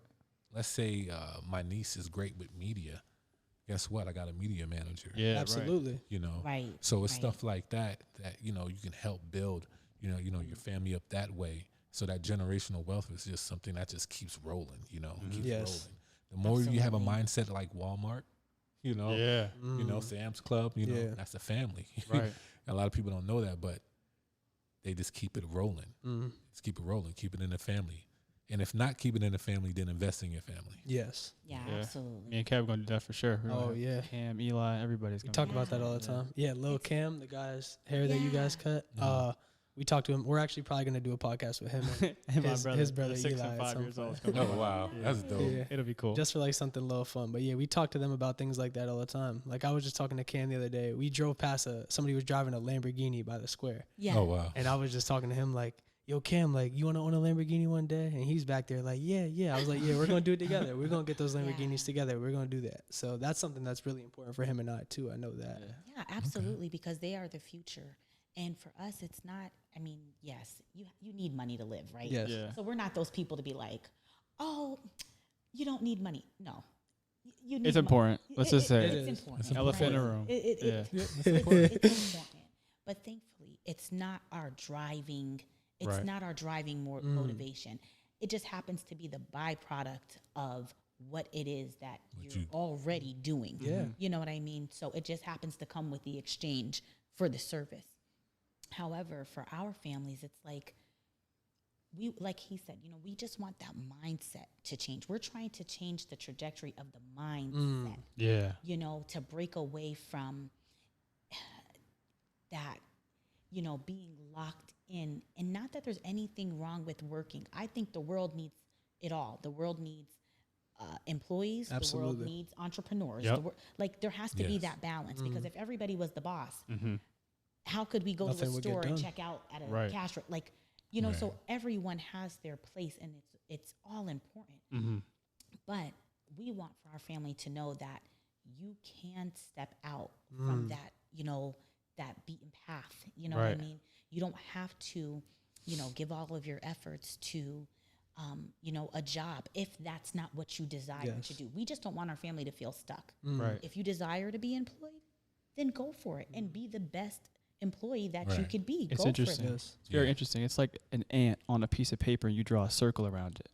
let's say my niece is great with media. Guess what? I got a media manager. Yeah, right. Absolutely. You know, Right. so it's right. stuff like that you know, you can help build, you know your family up that way. So that generational wealth is just something that just keeps rolling, you know, keeps Yes. rolling. The more you have a Absolutely. mindset like Walmart, you know, Yeah. you know, Sam's Club, you know, Yeah. that's a family. Right. A lot of people don't know that, but they just keep it rolling. Just keep it rolling, keep it in the family. And if not keep it in the family, then invest in your family. Yes. Yeah, Yeah. absolutely. Me and Kev are going to do that for sure. We're Oh, gonna- yeah. Cam, Eli, everybody's We going talk about that all the time. Yeah, Lil Cam, the guy's hair that you guys Yeah. cut. We talked to him. We're actually probably going to do a podcast with him and his brother the 6 Eli and at 5 some years old. is point. coming Oh, on. wow. Yeah. That's dope. Yeah. It'll be cool. Just for like something a little fun. But yeah, we talk to them about things like that all the time. Like I was just talking to Cam the other day. We drove past somebody was driving a Lamborghini by the square. Yeah. Oh, wow. And I was just talking to him like, yo, Cam, like, you want to own a Lamborghini one day? And he's back there like, yeah. I was like, yeah, we're going to do it together. We're going to get those Lamborghinis together. We're going to do that. So that's something that's really important for him and I, too. I know that. Yeah, absolutely, because they are the future. And for us, it's not, I mean, yes, you need money to live, right? Yes. Yeah. So we're not those people to be like, oh, you don't need money. No. You need It's money. important. Let's just say it it's is. important. It's Elephant in the right? room. It- Yeah. it's important. But thankfully, it's not our driving. It's Right. not our driving motivation. It just happens to be the byproduct of what it is that you're already doing. Yeah. You know what I mean? So it just happens to come with the exchange for the service. However, for our families, it's like like he said, you know, we just want that mindset to change. We're trying to change the trajectory of the mindset, Yeah. you know, to break away from that, you know, being locked in. And not that there's anything wrong with working. I think the world needs it all. The world needs employees. The Absolutely. world needs entrepreneurs. Yep. Like there has to be Yes. that balance, because if everybody was the boss, Mm-hmm. how could we go Nothing to a would get store and done. check out at a Right. cash re- like, you know, Right. so everyone has their place, and it's all important. Mm-hmm. But we want for our family to know that you can step out from that, you know, that beaten path. You know what Right. I mean? You don't have to, you know, give all of your efforts to, you know, a job if that's not what you desire Yes. to do. We just don't want our family to feel stuck. Right. If you desire to be employed, then go for it and be the best employee that you Right. could be. It's go interesting. For it. Yes. It's very Yeah. interesting. It's like an ant on a piece of paper and you draw a circle around it.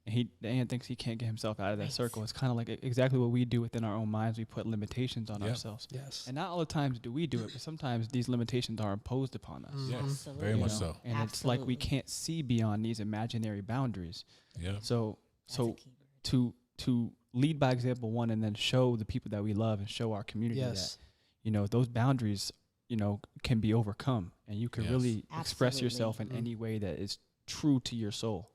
And the ant thinks he can't get himself out of that Right. circle. It's kind of like exactly what we do within our own minds. We put limitations on Yep. ourselves. Yes. And not all the times do we do it, but sometimes these limitations are imposed upon us. Yes, Absolutely. very you much know? so. And it's like we Absolutely. can't see beyond these imaginary boundaries. Yeah. So That's a so key word. to lead by example, one, and then show the people that we love and show our community Yes. that, you know, those boundaries, you know, can be overcome, and you can Yes. really express Absolutely. yourself in any way that is true to your soul.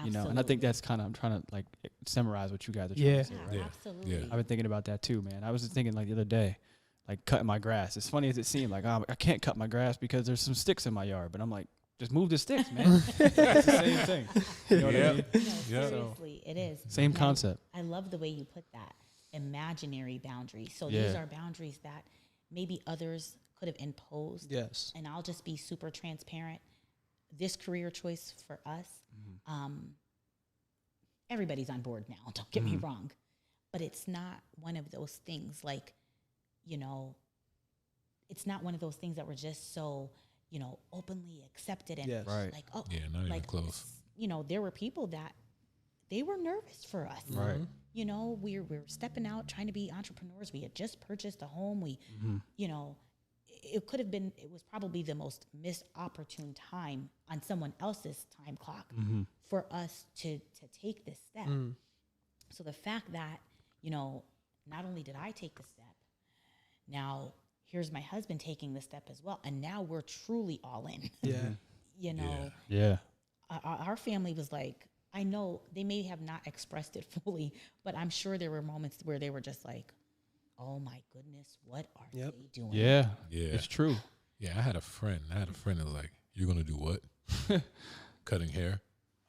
You know, and I think Absolutely. that's kind of, I'm trying to like summarize what you guys are trying Yeah. to say, right? Yeah. Absolutely. Yeah. I've been thinking about that too, man. I was just thinking like the other day, like cutting my grass. As funny as it seemed, like I can't cut my grass because there's some sticks in my yard, but I'm like, just move the sticks, man. It's the same thing. You know what I mean? No, Yeah. seriously, it is. Same And concept. I love the way you put that. Imaginary boundaries. So Yeah. these are boundaries that maybe others could have imposed. Yes. And I'll just be super transparent. This career choice for us, everybody's on board now. Don't get me wrong. But it's not one of those things like, you know, it's not one of those things that were just so, you know, openly accepted and Yes. Right. like, oh, Yeah, not even like, close. you know, there were people that they were nervous for us. Right. You know, we're stepping out, trying to be entrepreneurs. We had just purchased a home. We, you know, it could have been, it was probably the most missed opportune time on someone else's time clock for us to take this step. So the fact that, you know, not only did I take the step, now here's my husband taking the step as well. And now we're truly all in. Yeah. You know, Yeah. our family was like, I know they may have not expressed it fully, but I'm sure there were moments where they were just like, oh my goodness, what are Yep. they doing? Yeah. Yeah. It's true. Yeah, I had a friend that was like, "You're gonna do what? Cutting hair?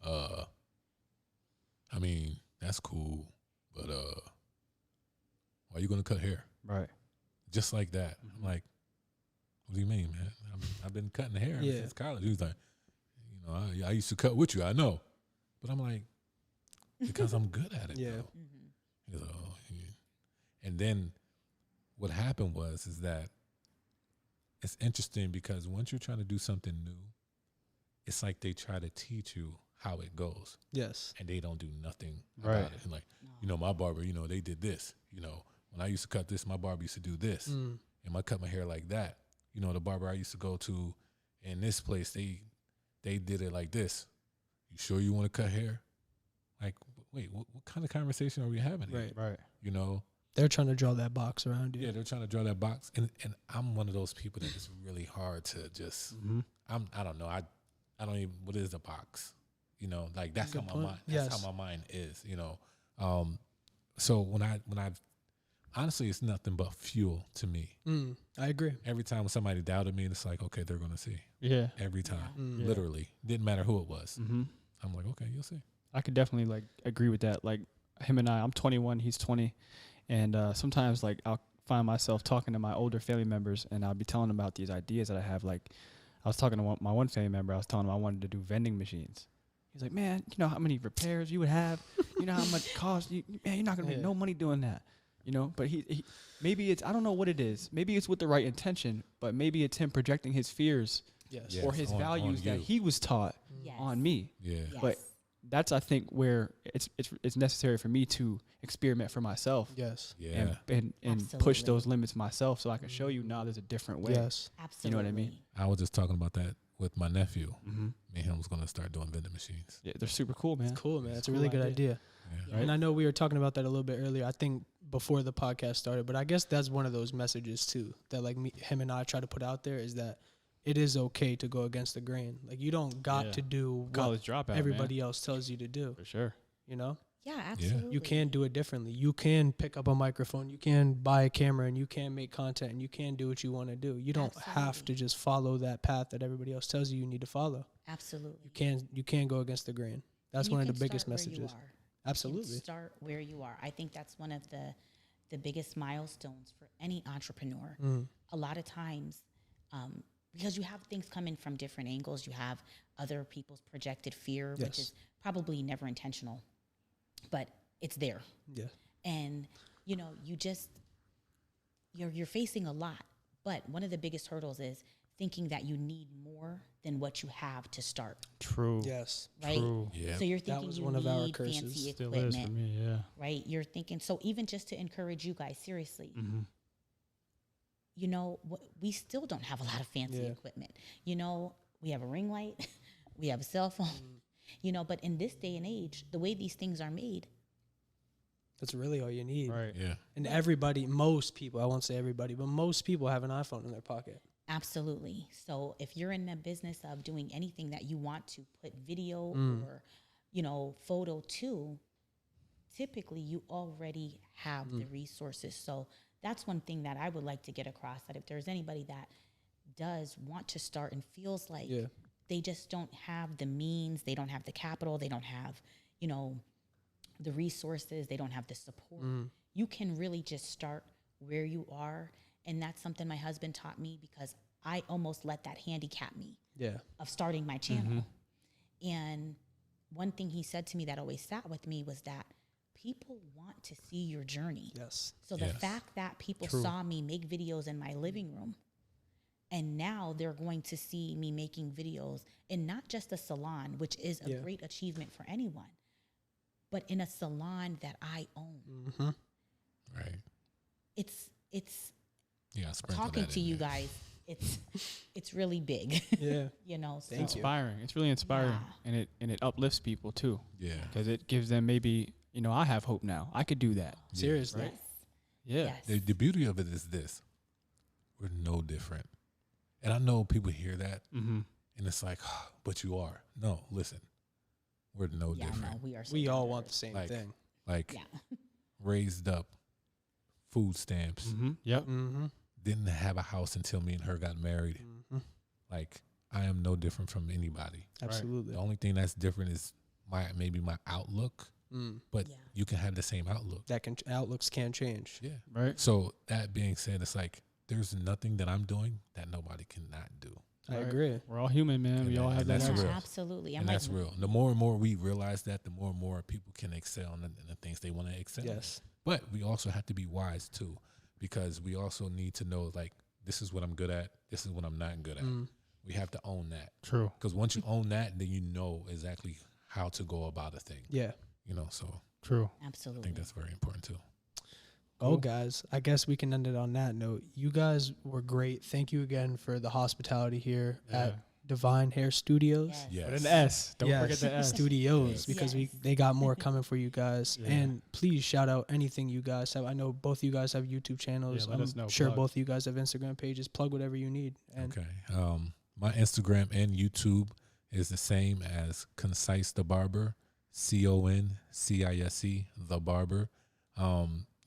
I mean, that's cool, but why are you gonna cut hair? Right. Just like that." I'm like, "What do you mean, man? I've been cutting hair Yeah. since college." He was like, "You know, I used to cut with you. I know," but I'm like, because I'm good at it. Yeah. Though. He was like, "Oh, yeah." And then what happened is that it's interesting because once you're trying to do something new, it's like they try to teach you how it goes, Yes. and they don't do nothing Right. about it. And like, you know, my barber, you know, they did this. You know, when I used to cut this, my barber used to do this, and I cut my hair like that. You know, the barber I used to go to in this place, they did it like this. You sure you want to cut hair? Like, wait, what kind of conversation are we having here? Right. Right. You know, They're trying to draw that box around you. yeah, they're trying to draw that box, and I'm one of those people that is really hard to just. I don't know. I don't even. What is a box? You know, like that's how Good my point. mind. That's Yes. how my mind is. You know, so when I honestly, it's nothing but fuel to me. I agree. Every time when somebody doubted me, it's like, okay, they're gonna see. Yeah. Every time, Yeah. literally, didn't matter who it was. I'm like, okay, you'll see. I could definitely like agree with that. Like him and I'm 21, he's 20. And sometimes like I'll find myself talking to my older family members and I'll be telling them about these ideas that I have. Like I was talking to my one family member, I was telling him I wanted to do vending machines. He's like, man, you know how many repairs you would have? You know how much it costs? Man, you're not going to make no money doing that. You know, but he maybe it's, I don't know what it is. Maybe it's with the right intention, but maybe it's him projecting his fears Yes. Yeah. or his on values that you. he was taught Yes. on me. Yeah. Yes. But that's, I think, where it's necessary for me to experiment for myself. Yes. Yeah. And push Absolutely. those limits myself so I can show you now there's a different way. Yes. Absolutely. You know what I mean? I was just talking about that with my nephew. Me and him was gonna start doing vending machines. Yeah, they're super cool, man. Cool, man. It's a cool really good idea. idea. Yeah. Right. And I know we were talking about that a little bit earlier. I think before the podcast started, but I guess that's one of those messages too that like him and I try to put out there is that it is okay to go against the grain. Like you don't got Yeah. to do what College dropout, everybody else tells you to do. for sure. You know, Yeah, absolutely. you can do it differently. You can pick up a microphone. You can buy a camera, and you can make content, and you can do what you want to do. You don't have to Absolutely. just follow that path that everybody else tells you need to follow. Absolutely. You can go against the grain. That's And you one of the can biggest start where you messages. are. Absolutely. Start where you are. I think that's one of the biggest milestones for any entrepreneur. A lot of times, because you have things coming from different angles, you have other people's projected fear, which Yes. is probably never intentional, but it's there. Yeah. And you know, you're facing a lot. But one of the biggest hurdles is thinking that you need more than what you have to start. True. Yes. Right? True. Yeah. So you're thinking was you one of our need curses. fancy Still equipment, is for me, yeah. right? You're thinking, so even just to encourage you guys, seriously, you know, we still don't have a lot of fancy Yeah. equipment. You know, we have a ring light, we have a cell phone, you know, but in this day and age, the way these things are made, That's really all you need. Right. Yeah. And everybody, most people, I won't say everybody, but most people have an iPhone in their pocket. absolutely. So if you're in the business of doing anything that you want to put video or, you know, photo to, typically you already have the resources. So that's one thing that I would like to get across, that if there's anybody that does want to start and feels like Yeah. they just don't have the means, they don't have the capital, they don't have, you know, the resources, they don't have the support. You can really just start where you are. And that's something my husband taught me, because I almost let that handicap me of starting my channel. And one thing he said to me that always sat with me was that people want to see your journey. Yes. So the fact that people saw me make videos in my living room, and now they're going to see me making videos in not just a salon, which is a great achievement for anyone, but in a salon that I own. Right. It's sprinkle talking that to in you there. guys. It's really big. Yeah. You know, so Inspiring. It's really inspiring, and it uplifts people too. Yeah. Because it gives them maybe, you know, I have hope now. I could do that. Seriously. yes. Yeah. Yes. The beauty of it is this: we're no different. And I know people hear that, and it's like, but you are. No, listen, we're no Yeah, different. no, we are. So We all diverse. want the same Like- thing. Like Yeah. raised up, food stamps, Yep. didn't have a house until me and her got married. Like, I am no different from anybody. Absolutely. The only thing that's different is maybe my outlook, but Yeah. you can have the same outlook. That outlooks can change. Yeah. Right. So that being said, it's like there's nothing that I'm doing that nobody cannot do. I Right. agree. We're all human, man. And We all that- have and that. that's edge. real. Absolutely. And that's real. The more and more we realize that, the more and more people can excel in the things they want to excel in. Yes. But we also have to be wise too, because we also need to know, like, this is what I'm good at. This is what I'm not good at. We have to own that. True. Because once you own that, then you know exactly how to go about a thing. Yeah. You know, so True. I Absolutely. think that's very important too. Oh, guys, I guess we can end it on that note. You guys were great. Thank you again for the hospitality here at Divine Hair Studios. Yes. Yes. With an S. Don't Yes, forget the S. Studios, Yes. because Yes. they got more coming for you guys. Yeah. And please shout out anything you guys have. I know both you guys have YouTube channels. Yeah, let us know. Sure, Plug. both of you guys have Instagram pages. Plug whatever you need. And Okay. My Instagram and YouTube is the same as Concise the Barber, CONCISE the Barber.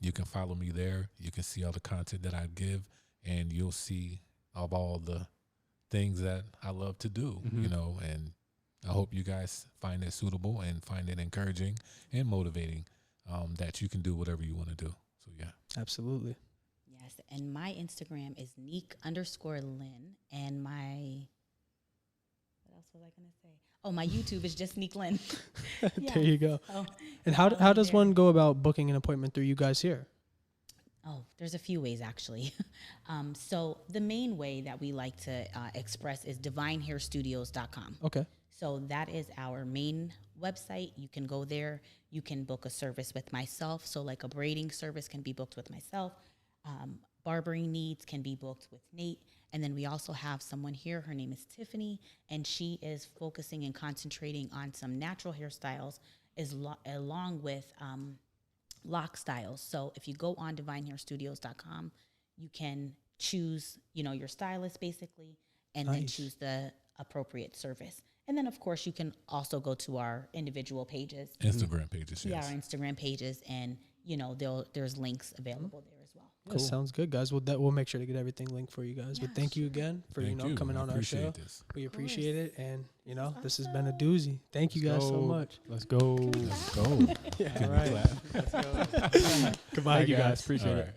You can follow me there. You can see all the content that I give, and you'll see of all the things that I love to do. You know, and I hope you guys find it suitable and find it encouraging and motivating. That you can do whatever you want to do. So yeah. absolutely. Yes. And my Instagram is Nique_Lynn. And my, what else was I going to say? Oh, my YouTube is just Nique Lynn. There you go. So, And how follow me does there. one go about booking an appointment through you guys here? Oh, there's a few ways actually. So the main way that we like to express is divinehairstudios.com. Okay. So that is our main website. You can go there. You can book a service with myself. So like a braiding service can be booked with myself. Barbering needs can be booked with Nate. And then we also have someone here. Her name is Tiffany, and she is focusing and concentrating on some natural hairstyles along with lock styles. So if you go on divinehairstudios.com, you can choose, your stylist basically, and then Nice. choose the appropriate service. And then, of course, you can also go to our individual pages. Instagram pages, Yeah, yes. our Instagram pages, and there's links available there as well. Yeah, sounds good, guys. We'll make sure to get everything linked for you guys. But thank you again for Thank you. coming I on our show. appreciate this. We appreciate it, and this has been a doozy. Thank you guys so much. Let's go. Let's go. Yeah, Can we right. clap? Let's go. Goodbye, Thank you guys. guys. Appreciate All it. right.